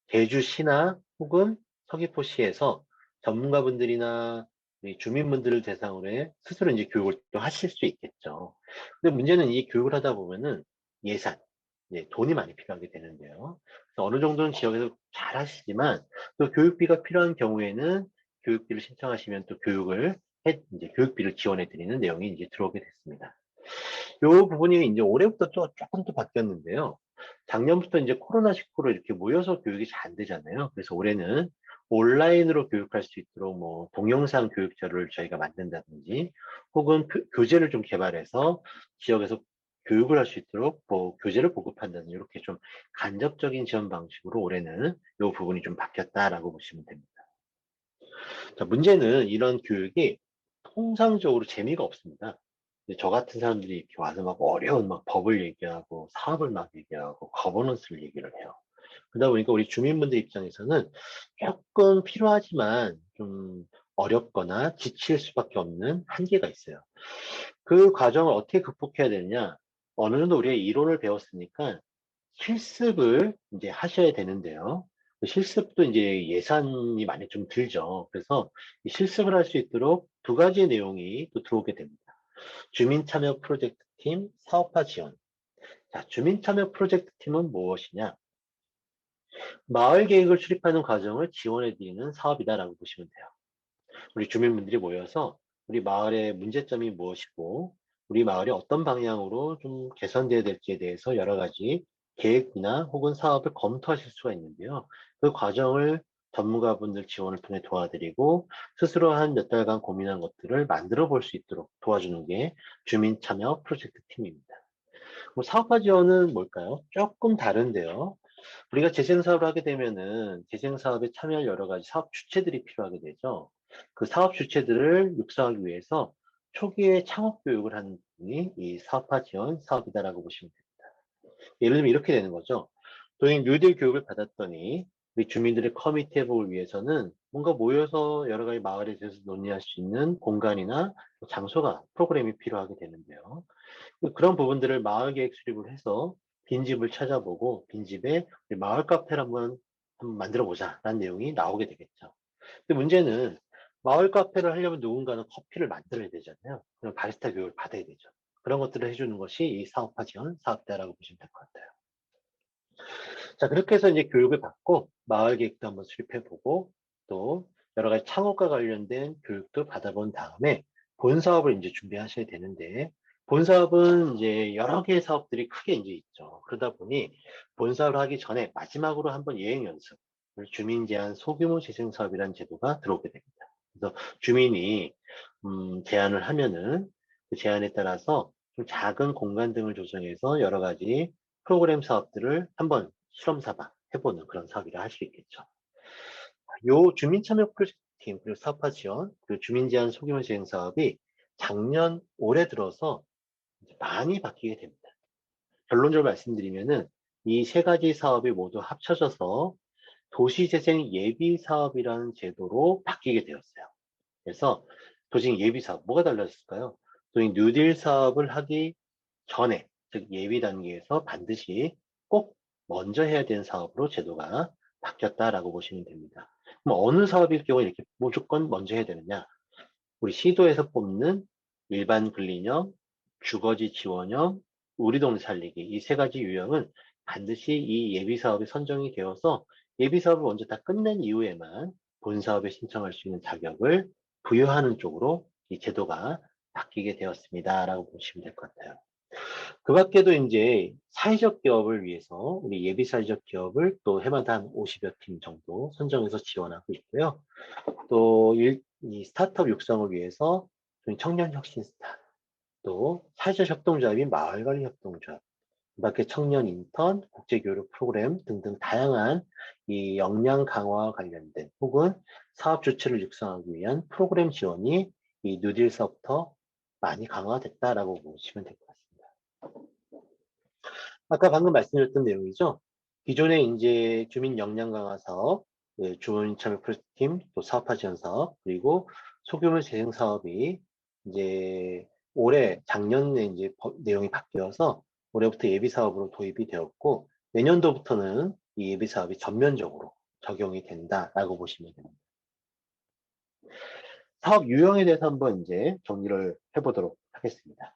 제주시나 혹은 서귀포시에서 전문가분들이나 우리 주민분들을 대상으로 해 스스로 이제 교육을 또 하실 수 있겠죠. 근데 문제는 이 교육을 하다 보면은 예산, 돈이 많이 필요하게 되는데요. 그래서 어느 정도는 지역에서 잘 하시지만 또 교육비가 필요한 경우에는 교육비를 신청하시면 또 이제 교육비를 지원해 드리는 내용이 이제 들어오게 됐습니다. 이 부분이 이제 올해부터 조금 더 바뀌었는데요. 작년부터 이제 코로나19로 이렇게 모여서 교육이 잘 안 되잖아요. 그래서 올해는 온라인으로 교육할 수 있도록 뭐 동영상 교육자를 저희가 만든다든지 혹은 교재를 좀 개발해서 지역에서 교육을 할 수 있도록 뭐 교재를 보급한다든지 이렇게 좀 간접적인 지원 방식으로 올해는 이 부분이 좀 바뀌었다라고 보시면 됩니다. 자, 문제는 이런 교육이 통상적으로 재미가 없습니다. 근데 저 같은 사람들이 이렇게 와서 막 어려운 막 법을 얘기하고 사업을 막 얘기하고 거버넌스를 얘기를 해요. 그러다 보니까 우리 주민분들 입장에서는 조금 필요하지만 좀 어렵거나 지칠 수밖에 없는 한계가 있어요. 그 과정을 어떻게 극복해야 되느냐? 어느 정도 우리가 이론을 배웠으니까 실습을 이제 하셔야 되는데요. 그 실습도 이제 예산이 많이 좀 들죠. 그래서 이 실습을 할 수 있도록 2가지 내용이 또 들어오게 됩니다. 주민참여 프로젝트 팀, 사업화 지원. 자, 주민참여 프로젝트 팀은 무엇이냐? 마을 계획을 수립하는 과정을 지원해 드리는 사업이다라고 보시면 돼요. 우리 주민분들이 모여서 우리 마을의 문제점이 무엇이고 우리 마을이 어떤 방향으로 좀 개선되어야 될지에 대해서 여러 가지 계획이나 혹은 사업을 검토하실 수가 있는데요. 그 과정을 전문가분들 지원을 통해 도와드리고 스스로 한 몇 달간 고민한 것들을 만들어 볼 수 있도록 도와주는 게 주민 참여 프로젝트 팀입니다. 뭐 사업화 지원은 뭘까요? 조금 다른데요. 우리가 재생 사업을 하게 되면은 재생 사업에 참여할 여러 가지 사업 주체들이 필요하게 되죠. 그 사업 주체들을 육성하기 위해서 초기에 창업 교육을 하는 분이 이 사업화 지원 사업이다라고 보시면 됩니다. 예를 들면 이렇게 되는 거죠. 도잉 뉴딜 교육을 받았더니 우리 주민들의 커뮤니티 회복을 위해서는 뭔가 모여서 여러 가지 마을에 대해서 논의할 수 있는 공간이나 장소가 프로그램이 필요하게 되는데요. 그런 부분들을 마을 계획 수립을 해서 빈집을 찾아보고 빈집에 우리 마을 카페를 한번 만들어 보자라는 내용이 나오게 되겠죠. 근데 문제는 마을 카페를 하려면 누군가는 커피를 만들어야 되잖아요. 그럼 바리스타 교육을 받아야 되죠. 그런 것들을 해주는 것이 이 사업화 지원 사업대라고 보시면 될 것 같아요. 자, 그렇게 해서 이제 교육을 받고 마을 계획도 한번 수립해보고 또 여러 가지 창업과 관련된 교육도 받아본 다음에 본 사업을 이제 준비하셔야 되는데 본 사업은 이제 여러 개의 사업들이 크게 이제 있죠. 그러다 보니 본 사업을 하기 전에 마지막으로 한번 예행 연습, 주민 제한 소규모 재생 사업이라는 제도가 들어오게 됩니다. 그래서 주민이 제안을 하면은 그 제안에 따라서 좀 작은 공간 등을 조성해서 여러 가지 프로그램 사업들을 한번 실험 삼아 해보는 그런 사업이라 할 수 있겠죠. 요 주민참여 프로젝트 프로젝트팀, 그리고 사업화 지원, 그리고 주민 제한 소규모 재생 사업이 작년 올해 들어서 이제 많이 바뀌게 됩니다. 결론적으로 말씀드리면은 이 세 가지 사업이 모두 합쳐져서 도시재생 예비사업이라는 제도로 바뀌게 되었어요. 그래서 도시 예비사업, 뭐가 달라졌을까요? 도시 뉴딜 사업을 하기 전에, 즉 예비 단계에서 반드시 꼭 먼저 해야 되는 사업으로 제도가 바뀌었다라고 보시면 됩니다. 그럼 어느 사업일 경우에 이렇게 무조건 먼저 해야 되느냐? 우리 시도에서 뽑는 일반 근린형, 주거지 지원형, 우리 동네 살리기, 이 세 가지 유형은 반드시 이 예비 사업이 선정이 되어서 예비 사업을 먼저 다 끝낸 이후에만 본 사업에 신청할 수 있는 자격을 부여하는 쪽으로 이 제도가 바뀌게 되었습니다라고 보시면 될 것 같아요. 그 밖에도 이제 사회적 기업을 위해서 우리 예비 사회적 기업을 또 해마다 한 50여 팀 정도 선정해서 지원하고 있고요. 또 이 스타트업 육성을 위해서 청년 혁신 스타, 또 사회적 협동조합인 마을관리 협동조합, 그밖에 청년 인턴, 국제교류 프로그램 등등 다양한 이 역량 강화와 관련된 혹은 사업 주체를 육성하기 위한 프로그램 지원이 이 뉴딜서부터 많이 강화됐다라고 보시면 될 것 같습니다. 아까 방금 말씀드렸던 내용이죠. 기존에 이제 주민 역량 강화 사업, 주민 참여 프로젝트팀, 또 사업화 지원 사업, 그리고 소규모 재생 사업이 이제 올해 작년에 이제 내용이 바뀌어서 올해부터 예비 사업으로 도입이 되었고 내년도부터는 이 예비 사업이 전면적으로 적용이 된다라고 보시면 됩니다. 사업 유형에 대해서 한번 이제 정리를 해보도록 하겠습니다.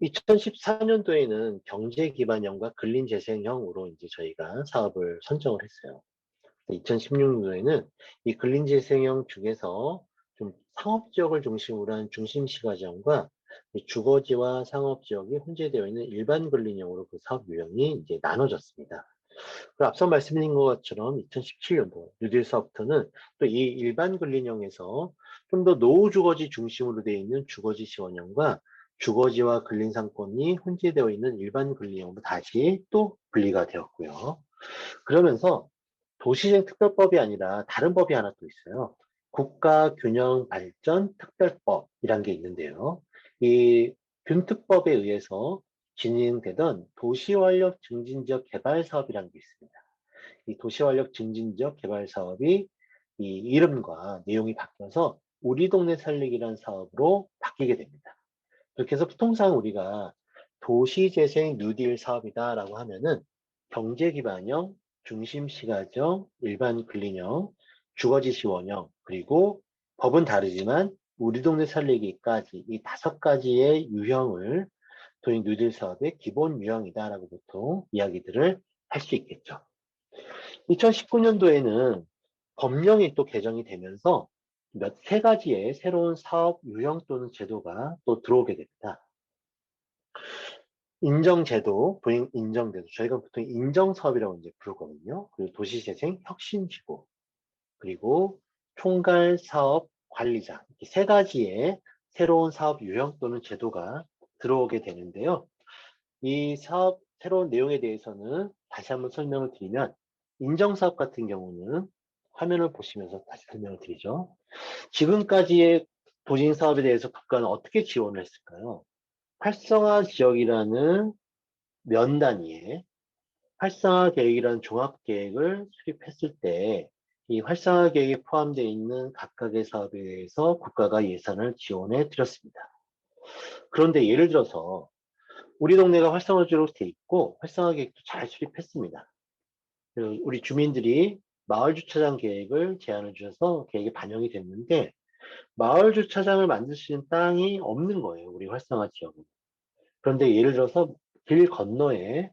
2014년도에는 경제 기반형과 근린 재생형으로 이제 저희가 사업을 선정을 했어요. 2016년도에는 이 근린 재생형 중에서 좀 상업 지역을 중심으로 한 중심 시가지형과 주거지와 상업 지역이 혼재되어 있는 일반 근린형으로 그 사업 유형이 이제 나눠졌습니다. 그리고 앞서 말씀드린 것처럼 2017년도 뉴딜 사업부터는 또 이 일반 근린형에서 좀 더 노후 주거지 중심으로 되어 있는 주거지 지원형과 주거지와 근린 상권이 혼재되어 있는 일반 근린형으로 다시 또 분리가 되었고요. 그러면서 도시재생 특별법이 아니라 다른 법이 하나 또 있어요. 국가균형발전 특별법이란 게 있는데요. 이 균특법에 의해서 진행되던 도시활력 증진지역 개발 사업이라는 게 있습니다. 이 도시활력 증진지역 개발 사업이 이 이름과 내용이 바뀌어서 우리 동네 살리기라는 사업으로 바뀌게 됩니다. 그렇게 해서 통상 우리가 도시재생 뉴딜 사업이다라고 하면은 경제기반형, 중심시가형, 일반 근린형, 주거지 지원형, 그리고 법은 다르지만 우리 동네 살리기까지 이 5가지의 유형을 도잉 뉴딜 사업의 기본 유형이다라고 보통 이야기들을 할 수 있겠죠. 2019년도에는 법령이 또 개정이 되면서 세 가지의 새로운 사업 유형 또는 제도가 또 들어오게 됩니다. 인정제도, 도행 인정제도, 저희가 보통 인정사업이라고 이제 부르거든요. 그리고 도시재생 혁신지구, 그리고 총괄사업 관리자, 이렇게 세 가지의 새로운 사업 유형 또는 제도가 들어오게 되는데요. 이 사업 새로운 내용에 대해서는 다시 한번 설명을 드리면, 인정사업 같은 경우는 화면을 보시면서 다시 설명을 드리죠. 지금까지의 도심사업에 대해서 국가는 어떻게 지원을 했을까요? 활성화 지역이라는 면 단위의 활성화 계획이라는 종합 계획을 수립했을 때 이 활성화 계획에 포함되어 있는 각각의 사업에 대해서 국가가 예산을 지원해 드렸습니다. 그런데 예를 들어서 우리 동네가 활성화 지역으로 돼 있고 활성화 계획도 잘 수립했습니다. 우리 주민들이 마을 주차장 계획을 제안을 주셔서 계획에 반영이 됐는데 마을 주차장을 만들 수 있는 땅이 없는 거예요. 우리 활성화 지역은. 그런데 예를 들어서 길 건너에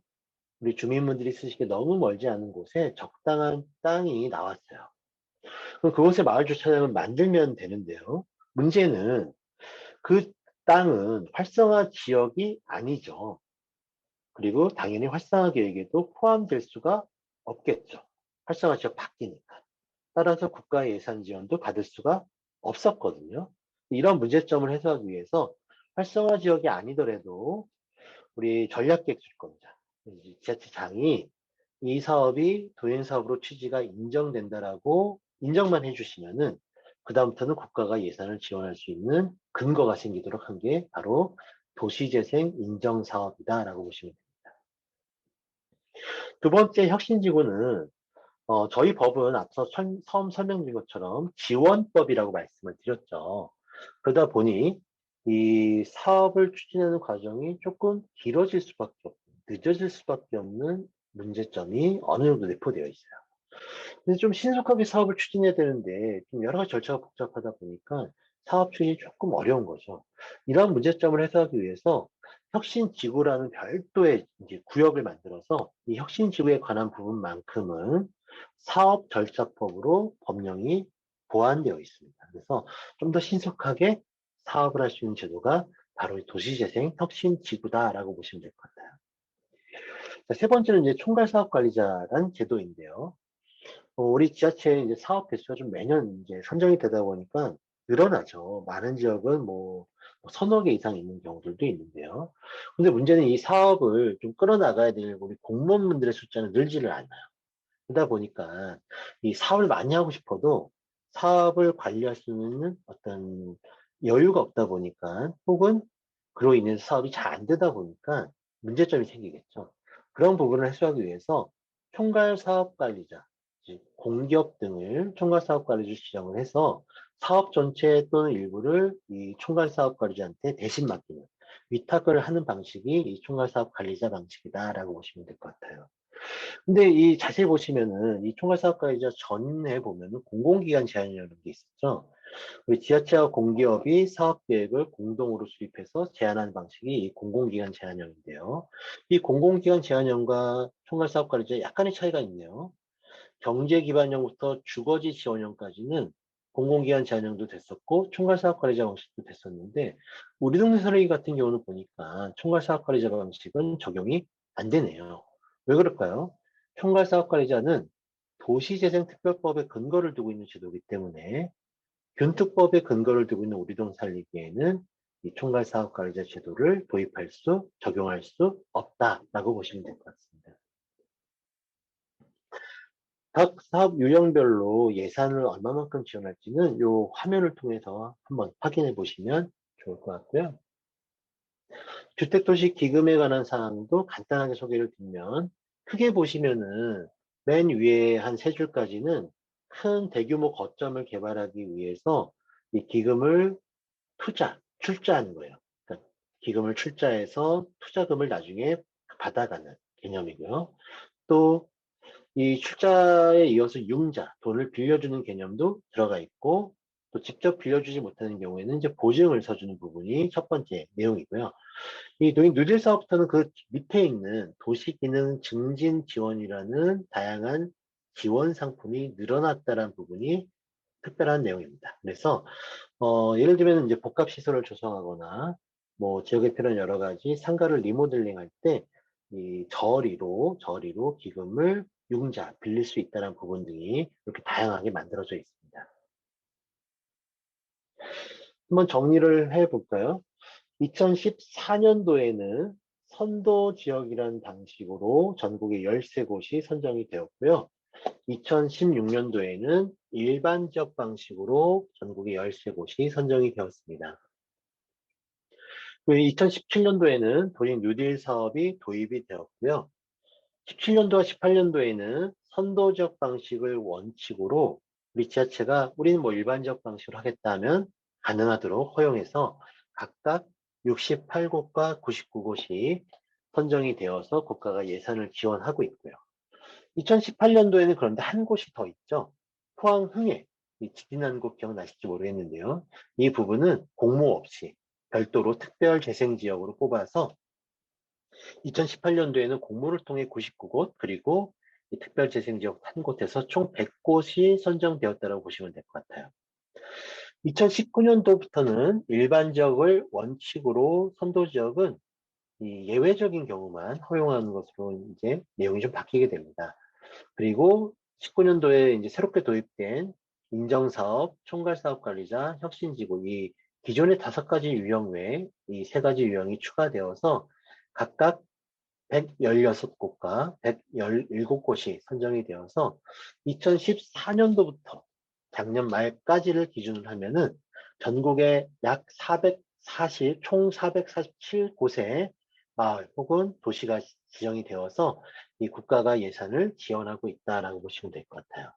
우리 주민분들이 쓰시기에 너무 멀지 않은 곳에 적당한 땅이 나왔어요. 그럼 그곳에 마을 주차장을 만들면 되는데요. 문제는 그 땅은 활성화 지역이 아니죠. 그리고 당연히 활성화 계획에도 포함될 수가 없겠죠. 활성화 지역 바뀌니까. 따라서 국가의 예산 지원도 받을 수가 없었거든요. 이런 문제점을 해소하기 위해서 활성화 지역이 아니더라도 우리 전략계획주권자, 지자체장이 이 사업이 도행사업으로 취지가 인정된다라고 인정만 해주시면은 그다음부터는 국가가 예산을 지원할 수 있는 근거가 생기도록 한 게 바로 도시재생 인정사업이다라고 보시면 됩니다. 두 번째 혁신지구는 저희 법은 앞서 처음 설명드린 것처럼 지원법이라고 말씀을 드렸죠. 그러다 보니 이 사업을 추진하는 과정이 조금 길어질 수밖에 없고 늦어질 수밖에 없는 문제점이 어느 정도 내포되어 있어요. 근데 좀 신속하게 사업을 추진해야 되는데 좀 여러 가지 절차가 복잡하다 보니까 사업 추진이 조금 어려운 거죠. 이런 문제점을 해소하기 위해서 혁신지구라는 별도의 이제 구역을 만들어서 이 혁신지구에 관한 부분만큼은 사업절차법으로 법령이 보완되어 있습니다. 그래서 좀 더 신속하게 사업을 할 수 있는 제도가 바로 도시재생 혁신지구다라고 보시면 될 것 같아요. 자, 세 번째는 이제 총괄사업관리자란 제도인데요. 우리 지자체 이제 사업 개수가 좀 매년 이제 선정이 되다 보니까 늘어나죠. 많은 지역은 뭐 서너 개 이상 있는 경우들도 있는데요. 근데 문제는 이 사업을 좀 끌어나가야 될 우리 공무원분들의 숫자는 늘지를 않아요. 그러다 보니까 이 사업을 많이 하고 싶어도 사업을 관리할 수 있는 어떤 여유가 없다 보니까 혹은 그로 인해서 사업이 잘 안 되다 보니까 문제점이 생기겠죠. 그런 부분을 해소하기 위해서 총괄사업관리자, 즉 공기업 등을 총괄사업관리자로 지정을 해서 사업 전체 또는 일부를 이 총괄사업관리자한테 대신 맡기는 위탁을 하는 방식이 이 총괄사업관리자 방식이다라고 보시면 될 것 같아요. 근데 이 자세히 보시면은 이 총괄사업관리자 전에 보면은 공공기관 제안이라는 게 있었죠. 우리 지자체와 공기업이 사업 계획을 공동으로 수립해서 제안하는 방식이 이 공공기관 제안형인데요. 이 공공기관 제안형과 총괄사업관리자 약간의 차이가 있네요. 경제기반형부터 주거지 지원형까지는 공공기관 제안형도 됐었고 총괄사업관리자 방식도 됐었는데 우리 동네 사례 같은 경우는 보니까 총괄사업관리자 방식은 적용이 안 되네요. 왜 그럴까요? 총괄사업관리자는 도시재생특별법에 근거를 두고 있는 제도이기 때문에 균특법에 근거를 두고 있는 우리 동 살리기에는 이 총괄사업관리자 제도를 도입할 수, 적용할 수 없다라고 보시면 될 것 같습니다. 각 사업 유형별로 예산을 얼마만큼 지원할지는 이 화면을 통해서 한번 확인해 보시면 좋을 것 같고요. 주택도시 기금에 관한 사항도 간단하게 소개를 드리면 크게 보시면은 맨 위에 한 세 줄까지는 큰 대규모 거점을 개발하기 위해서 이 기금을 출자하는 거예요. 그러니까 기금을 출자해서 투자금을 나중에 받아가는 개념이고요. 또 이 출자에 이어서 융자, 돈을 빌려주는 개념도 들어가 있고 또 직접 빌려주지 못하는 경우에는 이제 보증을 서주는 부분이 첫 번째 내용이고요. 이 노인 뉴딜 사업부터는 그 밑에 있는 도시기능 증진 지원이라는 다양한 지원 상품이 늘어났다는 부분이 특별한 내용입니다. 그래서 예를 들면 이제 복합 시설을 조성하거나 뭐 지역에 필요한 여러 가지 상가를 리모델링 할 때 이 저리로 기금을 융자 빌릴 수 있다는 부분 등이 이렇게 다양하게 만들어져 있습니다. 한번 정리를 해 볼까요? 2014년도에는 선도 지역이라는 방식으로 전국에 13곳이 선정이 되었고요. 2016년도에는 일반 지역 방식으로 전국에 13곳이 선정이 되었습니다. 2017년도에는 도시 뉴딜 사업이 도입이 되었고요. 17년도와 18년도에는 선도 지역 방식을 원칙으로 우리 지자체가 우리는 뭐 일반 지역 방식으로 하겠다면 가능하도록 허용해서 각각 68곳과 99곳이 선정이 되어서 국가가 예산을 지원하고 있고요. 2018년도에는 그런데 한 곳이 더 있죠. 포항 흥해. 이 지진한 곳 기억나실지 모르겠는데요. 이 부분은 공모 없이 별도로 특별 재생 지역으로 뽑아서 2018년도에는 공모를 통해 99곳 그리고 이 특별 재생 지역 한 곳에서 총 100곳이 선정되었다고 보시면 될 것 같아요. 2019년도부터는 일반 지역을 원칙으로 선도 지역은 이 예외적인 경우만 허용하는 것으로 이제 내용이 좀 바뀌게 됩니다. 그리고 19년도에 이제 새롭게 도입된 인정사업, 총괄사업관리자, 혁신지구 이 기존의 5가지 유형 외에 이 3가지 유형이 추가되어서 각각 116곳과 117곳이 선정이 되어서 2014년도부터 작년 말까지를 기준으로 하면은 전국에 약 총 447곳의 마을 혹은 도시가 지정이 되어서 이 국가가 예산을 지원하고 있다라고 보시면 될 것 같아요.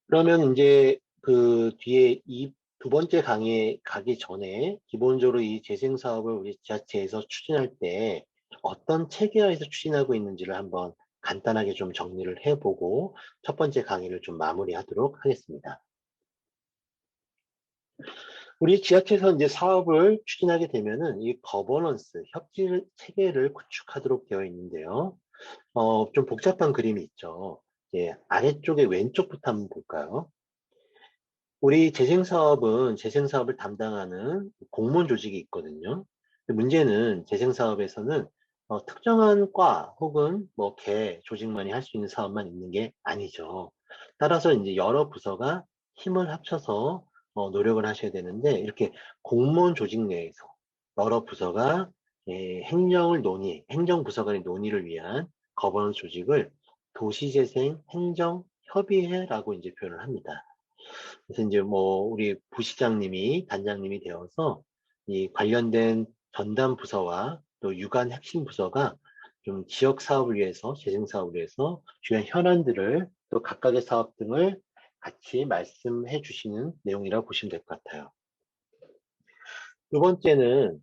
그러면 이제 그 뒤에 이 두 번째 강의에 가기 전에 기본적으로 이 재생 사업을 우리 지자체에서 추진할 때 어떤 체계화에서 추진하고 있는지를 한번 간단하게 좀 정리를 해보고 첫 번째 강의를 좀 마무리하도록 하겠습니다. 우리 지자체에서 이제 사업을 추진하게 되면은 이 거버넌스, 협지 체계를 구축하도록 되어 있는데요. 좀 복잡한 그림이 있죠. 예, 아래쪽에 왼쪽부터 한번 볼까요? 우리 재생사업은 재생사업을 담당하는 공무원 조직이 있거든요. 근데 문제는 재생사업에서는 특정한 과 혹은 뭐 개 조직만이 할 수 있는 사업만 있는 게 아니죠. 따라서 이제 여러 부서가 힘을 합쳐서 노력을 하셔야 되는데 이렇게 공무원 조직 내에서 여러 부서가 행정부서 간의 논의를 위한 거버넌스 조직을 도시재생 행정협의회라고 이제 표현을 합니다. 그래서 이제 뭐 우리 부시장님이 단장님이 되어서 이 관련된 전담 부서와 또 유관 핵심 부서가 좀 지역 사업을 위해서 재생 사업을 위해서 주요한 현안들을 또 각각의 사업 등을 같이 말씀해 주시는 내용이라고 보시면 될 것 같아요. 두 번째는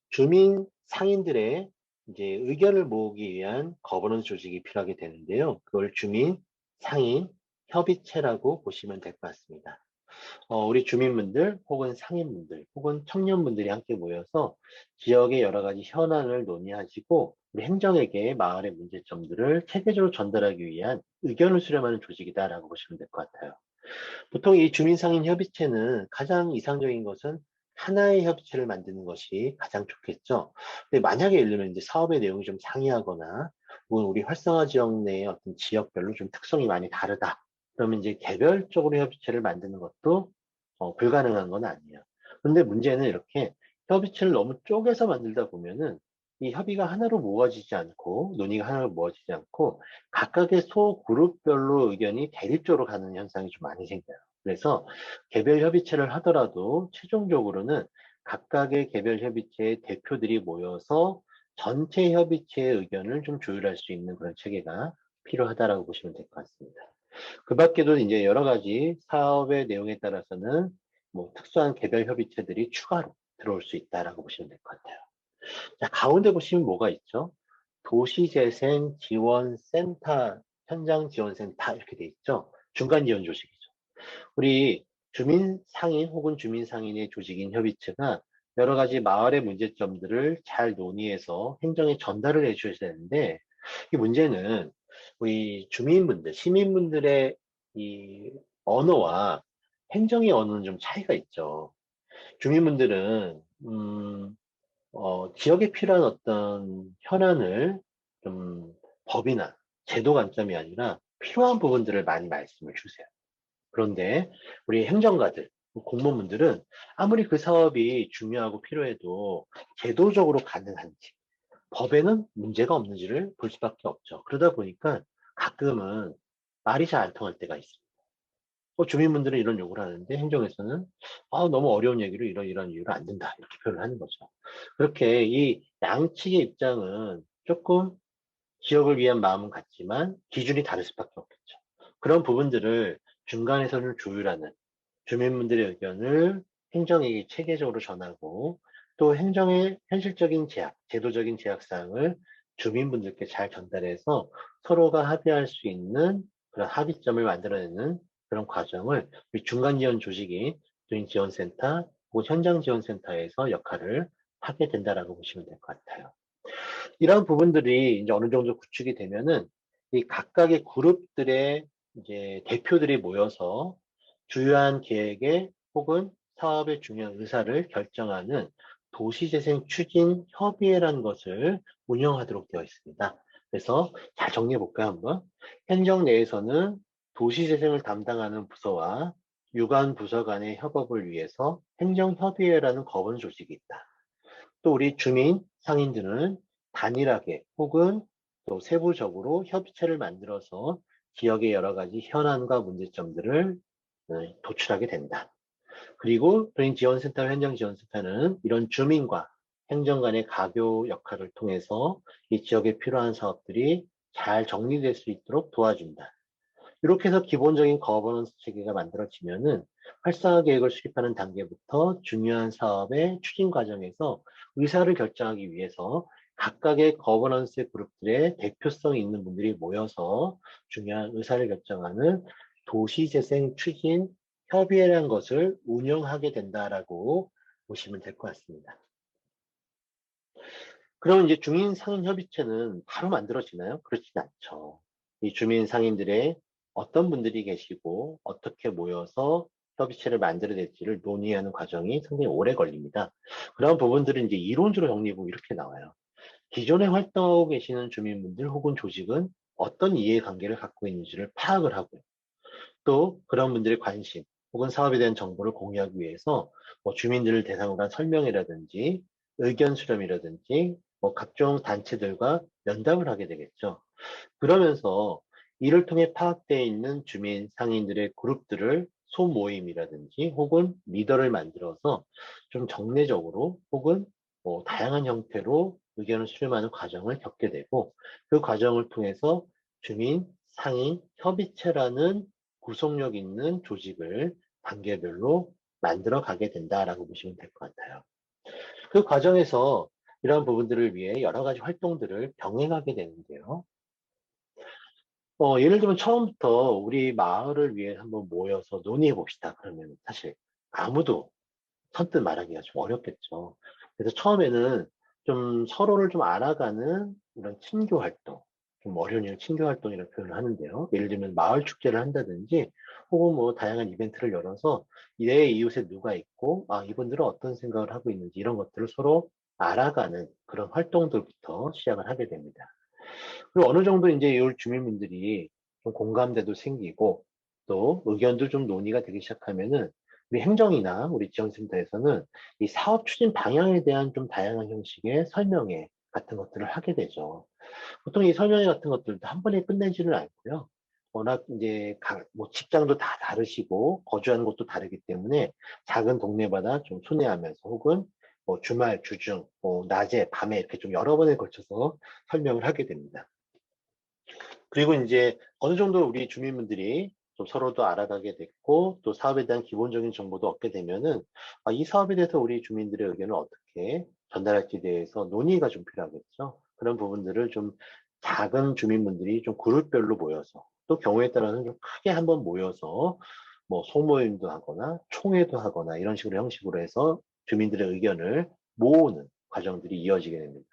주민 상인들의 이제 의견을 모으기 위한 거버넌스 조직이 필요하게 되는데요. 그걸 주민 상인 협의체라고 보시면 될 것 같습니다. 우리 주민분들 혹은 상인분들 혹은 청년분들이 함께 모여서 지역의 여러 가지 현안을 논의하시고 우리 행정에게 마을의 문제점들을 체계적으로 전달하기 위한 의견을 수렴하는 조직이다라고 보시면 될 것 같아요. 보통 이 주민상인 협의체는 가장 이상적인 것은 하나의 협의체를 만드는 것이 가장 좋겠죠. 근데 만약에 예를 들면 이제 사업의 내용이 좀 상이하거나 혹은 우리 활성화 지역 내의 어떤 지역별로 좀 특성이 많이 다르다. 그러면 이제 개별적으로 협의체를 만드는 것도 불가능한 건 아니에요. 근데 문제는 이렇게 협의체를 너무 쪼개서 만들다 보면은 이 협의가 하나로 모아지지 않고 논의가 하나로 모아지지 않고 각각의 소그룹별로 의견이 대립적으로 가는 현상이 좀 많이 생겨요. 그래서 개별 협의체를 하더라도 최종적으로는 각각의 개별 협의체의 대표들이 모여서 전체 협의체의 의견을 좀 조율할 수 있는 그런 체계가 필요하다라고 보시면 될 것 같습니다. 그 밖에도 이제 여러 가지 사업의 내용에 따라서는 뭐 특수한 개별 협의체들이 추가로 들어올 수 있다라고 보시면 될 것 같아요. 자, 가운데 보시면 뭐가 있죠? 도시재생지원센터, 현장지원센터 이렇게 돼 있죠. 중간 지원 조직이죠. 우리 주민상인 혹은 주민상인의 조직인 협의체가 여러 가지 마을의 문제점들을 잘 논의해서 행정에 전달을 해 주셔야 되는데 이 문제는 우리 주민분들, 시민분들의 이 언어와 행정의 언어는 좀 차이가 있죠. 주민분들은 지역에 필요한 어떤 현안을 좀 법이나 제도 관점이 아니라 필요한 부분들을 많이 말씀을 주세요. 그런데 우리 행정가들, 공무원분들은 아무리 그 사업이 중요하고 필요해도 제도적으로 가능한지, 법에는 문제가 없는지를 볼 수밖에 없죠. 그러다 보니까 가끔은 말이 잘 안 통할 때가 있습니다. 주민분들은 이런 요구를 하는데 행정에서는 너무 어려운 얘기로 이런 이유로 안 된다 이렇게 표현을 하는 거죠. 그렇게 이 양측의 입장은 조금 지역을 위한 마음은 같지만 기준이 다를 수밖에 없겠죠. 그런 부분들을 중간에서는 조율하는 주민분들의 의견을 행정에게 체계적으로 전하고 또 행정의 현실적인 제약, 제도적인 제약 사항을 주민분들께 잘 전달해서 서로가 합의할 수 있는 그런 합의점을 만들어내는 그런 과정을 우리 중간 지원 조직인 주민지원센터 혹은 현장지원센터에서 역할을 하게 된다라고 보시면 될 것 같아요. 이런 부분들이 이제 어느 정도 구축이 되면은 이 각각의 그룹들의 이제 대표들이 모여서 주요한 계획에 혹은 사업의 중요한 의사를 결정하는 도시재생 추진 협의회라는 것을 운영하도록 되어 있습니다. 그래서 잘 정리해 볼까요, 한번? 행정 내에서는 도시재생을 담당하는 부서와 유관 부서 간의 협업을 위해서 행정협의회라는 거번 조직이 있다. 또 우리 주민 상인들은 단일하게 혹은 또 세부적으로 협의체를 만들어서 지역의 여러 가지 현안과 문제점들을 도출하게 된다. 그리고 도민지원센터, 현장지원센터는 이런 주민과 행정 간의 가교 역할을 통해서 이 지역에 필요한 사업들이 잘 정리될 수 있도록 도와준다. 이렇게 해서 기본적인 거버넌스 체계가 만들어지면은 활성화 계획을 수립하는 단계부터 중요한 사업의 추진 과정에서 의사를 결정하기 위해서 각각의 거버넌스 그룹들의 대표성이 있는 분들이 모여서 중요한 의사를 결정하는 도시재생 추진 협의회라는 것을 운영하게 된다라고 보시면 될 것 같습니다. 그럼 이제 주민 상인 협의체는 바로 만들어지나요? 그렇진 않죠. 이 주민 상인들의 어떤 분들이 계시고 어떻게 모여서 협의체를 만들어야 될지를 논의하는 과정이 상당히 오래 걸립니다. 그런 부분들은 이제 이론적으로 정리해보면 이렇게 나와요. 기존에 활동하고 계시는 주민분들 혹은 조직은 어떤 이해관계를 갖고 있는지를 파악을 하고요. 또 그런 분들의 관심 혹은 사업에 대한 정보를 공유하기 위해서 뭐 주민들을 대상으로 한 설명회라든지 의견 수렴이라든지 뭐 각종 단체들과 면담을 하게 되겠죠. 그러면서 이를 통해 파악되어 있는 주민 상인들의 그룹들을 소모임이라든지 혹은 리더를 만들어서 좀 정례적으로 혹은 뭐 다양한 형태로 의견을 수렴하는 과정을 겪게 되고 그 과정을 통해서 주민 상인 협의체라는 구속력 있는 조직을 단계별로 만들어 가게 된다라고 보시면 될 것 같아요. 그 과정에서 이러한 부분들을 위해 여러 가지 활동들을 병행하게 되는데요. 예를 들면 처음부터 우리 마을을 위해 한번 모여서 논의해 봅시다. 그러면 사실 아무도 선뜻 말하기가 좀 어렵겠죠. 그래서 처음에는 좀 서로를 좀 알아가는 이런 친교 활동, 좀 어려운 이런 친교 활동이라고 표현을 하는데요. 예를 들면 마을 축제를 한다든지, 혹은 뭐 다양한 이벤트를 열어서 내 이웃에 누가 있고, 아, 이분들은 어떤 생각을 하고 있는지 이런 것들을 서로 알아가는 그런 활동들부터 시작을 하게 됩니다. 그리고 어느 정도 이제 이 주민분들이 좀 공감대도 생기고 또 의견도 좀 논의가 되기 시작하면은 우리 행정이나 우리 지원센터에서는 이 사업 추진 방향에 대한 좀 다양한 형식의 설명회 같은 것들을 하게 되죠. 보통 이 설명회 같은 것들도 한 번에 끝내지는 않고요. 워낙 이제 뭐 직장도 다 다르시고 거주하는 곳도 다르기 때문에 작은 동네마다 좀 순회하면서 혹은 뭐 주말, 주중, 뭐 낮에, 밤에 이렇게 좀 여러 번에 걸쳐서 설명을 하게 됩니다. 그리고 이제 어느 정도 우리 주민분들이 좀 서로도 알아가게 됐고 또 사업에 대한 기본적인 정보도 얻게 되면은 이 사업에 대해서 우리 주민들의 의견을 어떻게 전달할지에 대해서 논의가 좀 필요하겠죠. 그런 부분들을 좀 작은 주민분들이 좀 그룹별로 모여서 또 경우에 따라서는 좀 크게 한번 모여서 뭐 소모임도 하거나 총회도 하거나 이런 식으로 형식으로 해서 주민들의 의견을 모으는 과정들이 이어지게 됩니다.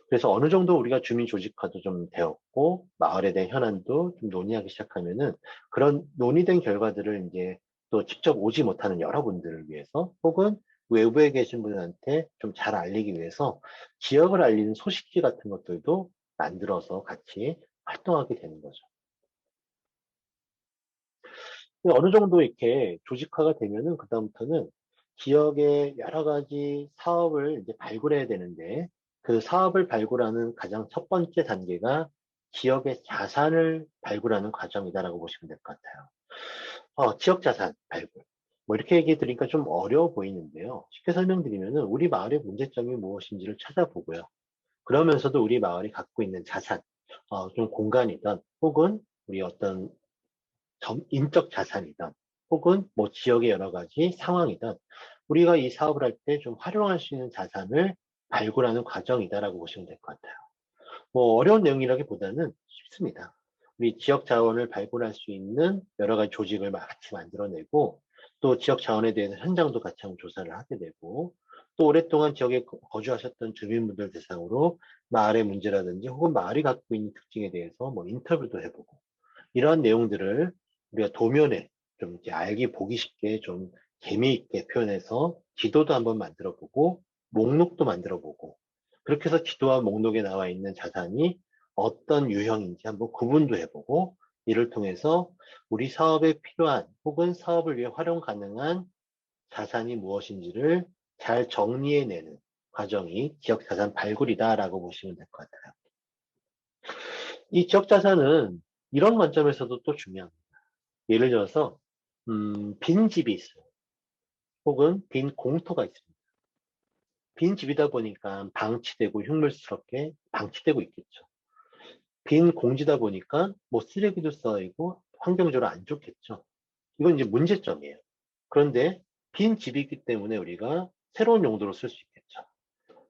그래서 어느 정도 우리가 주민 조직화도 좀 되었고 마을에 대한 현안도 좀 논의하기 시작하면은 그런 논의된 결과들을 이제 또 직접 오지 못하는 여러분들을 위해서 혹은 외부에 계신 분들한테 좀 잘 알리기 위해서 지역을 알리는 소식지 같은 것들도 만들어서 같이 활동하게 되는 거죠. 어느 정도 이렇게 조직화가 되면은 그다음부터는 지역의 여러 가지 사업을 이제 발굴해야 되는데 그 사업을 발굴하는 가장 첫 번째 단계가 지역의 자산을 발굴하는 과정이다라고 보시면 될 것 같아요. 지역 자산 발굴. 뭐 이렇게 얘기 드리니까 좀 어려워 보이는데요. 쉽게 설명드리면은 우리 마을의 문제점이 무엇인지를 찾아보고요. 그러면서도 우리 마을이 갖고 있는 자산, 좀 공간이든 혹은 우리 어떤 인적 자산이든 혹은 뭐 지역의 여러 가지 상황이든 우리가 이 사업을 할 때 좀 활용할 수 있는 자산을 발굴하는 과정이다라고 보시면 될 것 같아요. 뭐 어려운 내용이라기보다는 쉽습니다. 우리 지역 자원을 발굴할 수 있는 여러 가지 조직을 같이 만들어내고 또 지역 자원에 대해서 현장도 같이 한번 조사를 하게 되고 또 오랫동안 지역에 거주하셨던 주민분들 대상으로 마을의 문제라든지 혹은 마을이 갖고 있는 특징에 대해서 뭐 인터뷰도 해보고 이러한 내용들을 우리가 도면에 좀 이렇게 알기 보기 쉽게 좀 재미있게 표현해서 지도도 한번 만들어 보고 목록도 만들어 보고 그렇게 해서 지도와 목록에 나와 있는 자산이 어떤 유형인지 한번 구분도 해보고 이를 통해서 우리 사업에 필요한 혹은 사업을 위해 활용 가능한 자산이 무엇인지를 잘 정리해내는 과정이 지역자산 발굴이다라고 보시면 될 것 같아요. 이 지역자산은 이런 관점에서도 또 중요합니다. 예를 들어서 빈 집이 있어요. 혹은 빈 공터가 있습니다. 빈 집이다 보니까 방치되고 흉물스럽게 방치되고 있겠죠. 빈 공지다 보니까 뭐 쓰레기도 쌓이고 환경적으로 안 좋겠죠. 이건 이제 문제점이에요. 그런데 빈 집이기 때문에 우리가 새로운 용도로 쓸 수 있겠죠.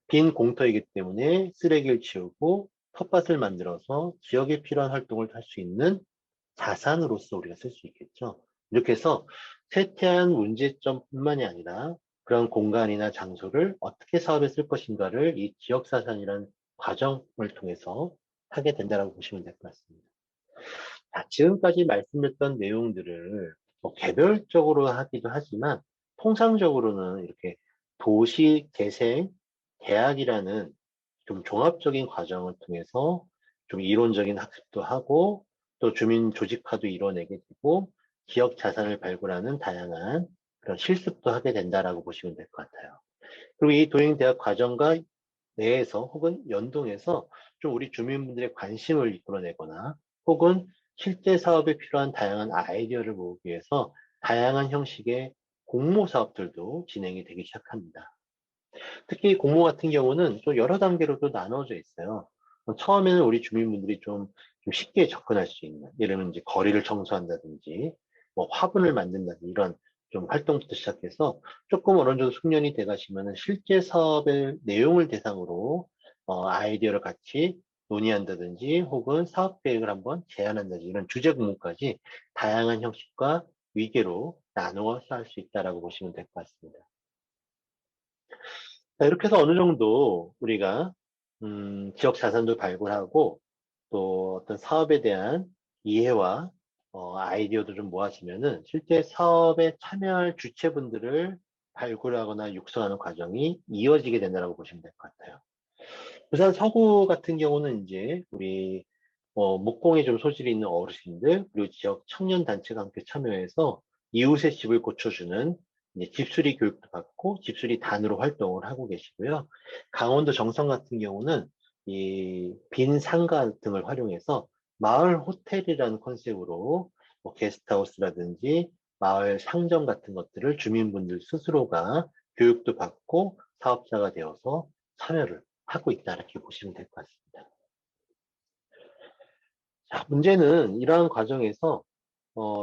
빈 공터이기 때문에 쓰레기를 치우고 텃밭을 만들어서 지역에 필요한 활동을 할 수 있는 자산으로서 우리가 쓸 수 있겠죠. 이렇게 해서 쇠퇴한 문제점뿐만이 아니라 그런 공간이나 장소를 어떻게 사업에 쓸 것인가를 이 지역자산이라는 과정을 통해서 하게 된다고 보시면 될 것 같습니다. 자, 지금까지 말씀드렸던 내용들을 뭐 개별적으로 하기도 하지만 통상적으로는 이렇게 도시 재생 계약이라는 좀 종합적인 과정을 통해서 좀 이론적인 학습도 하고 또 주민 조직화도 이뤄내게 되고 지역 자산을 발굴하는 다양한 그런 실습도 하게 된다라고 보시면 될 것 같아요. 그리고 이 도잉대학 과정과 내에서 혹은 연동해서 좀 우리 주민분들의 관심을 이끌어내거나 혹은 실제 사업에 필요한 다양한 아이디어를 모으기 위해서 다양한 형식의 공모 사업들도 진행이 되기 시작합니다. 특히 공모 같은 경우는 또 여러 단계로 또 나눠져 있어요. 처음에는 우리 주민분들이 좀 쉽게 접근할 수 있는, 예를 들면 이제 거리를 청소한다든지, 뭐 화분을 만든다든지 이런 좀 활동부터 시작해서 조금 어느 정도 숙련이 돼 가시면은 실제 사업의 내용을 대상으로 아이디어를 같이 논의한다든지 혹은 사업 계획을 한번 제안한다든지 이런 주제 공모까지 다양한 형식과 위계로 나누어서 할 수 있다라고 보시면 될 것 같습니다. 자, 이렇게 해서 어느 정도 우리가 지역 자산도 발굴하고 또 어떤 사업에 대한 이해와 아이디어도 좀 모아지면은 실제 사업에 참여할 주체분들을 발굴하거나 육성하는 과정이 이어지게 된다고 보시면 될 것 같아요. 부산 서구 같은 경우는 이제 우리 목공에 좀 소질이 있는 어르신들 그리고 지역 청년 단체가 함께 참여해서 이웃의 집을 고쳐주는 이제 집수리 교육도 받고 집수리 단으로 활동을 하고 계시고요. 강원도 정선 같은 경우는 이 빈 상가 등을 활용해서 마을 호텔이라는 컨셉으로 뭐 게스트하우스라든지 마을 상점 같은 것들을 주민분들 스스로가 교육도 받고 사업자가 되어서 참여를 하고 있다 이렇게 보시면 될 것 같습니다. 자, 문제는 이러한 과정에서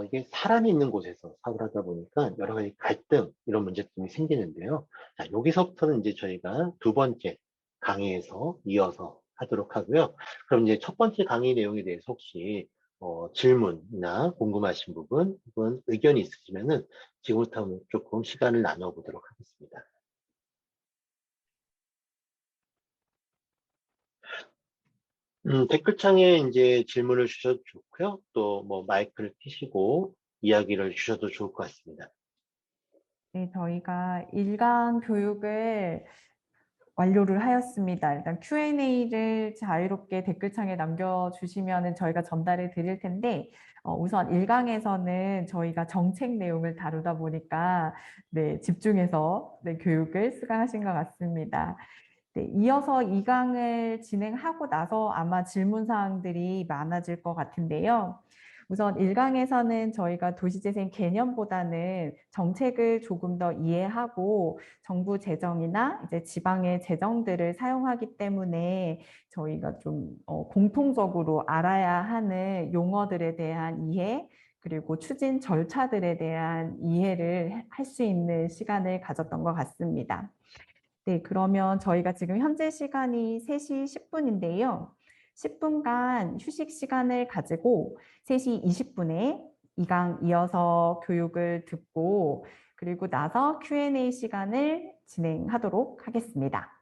이게 사람이 있는 곳에서 사업을 하다 보니까 여러 가지 갈등 이런 문제점이 생기는데요. 자, 여기서부터는 이제 저희가 두 번째 강의에서 이어서 하도록 하고요. 그럼 이제 첫 번째 강의 내용에 대해서 혹시 질문이나 궁금하신 부분 혹은 의견이 있으시면은 지금부터 한번 조금 시간을 나눠보도록 하겠습니다. 댓글창에 이제 질문을 주셔도 좋고요. 또 뭐 마이크를 켜시고 이야기를 주셔도 좋을 것 같습니다. 네, 저희가 일강 교육을 완료를 하였습니다. 일단 Q&A를 자유롭게 댓글창에 남겨주시면 저희가 전달해 드릴 텐데 우선 1강에서는 저희가 정책 내용을 다루다 보니까 네, 집중해서 네, 교육을 수강하신 것 같습니다. 네, 이어서 2강을 진행하고 나서 아마 질문 사항들이 많아질 것 같은데요. 우선 1강에서는 저희가 도시재생 개념보다는 정책을 조금 더 이해하고 정부 재정이나 이제 지방의 재정들을 사용하기 때문에 저희가 좀 공통적으로 알아야 하는 용어들에 대한 이해 그리고 추진 절차들에 대한 이해를 할 수 있는 시간을 가졌던 것 같습니다. 네, 그러면 저희가 지금 현재 시간이 3시 10분인데요. 10분간 휴식 시간을 가지고 3시 20분에 2강 이어서 교육을 듣고 그리고 나서 Q&A 시간을 진행하도록 하겠습니다.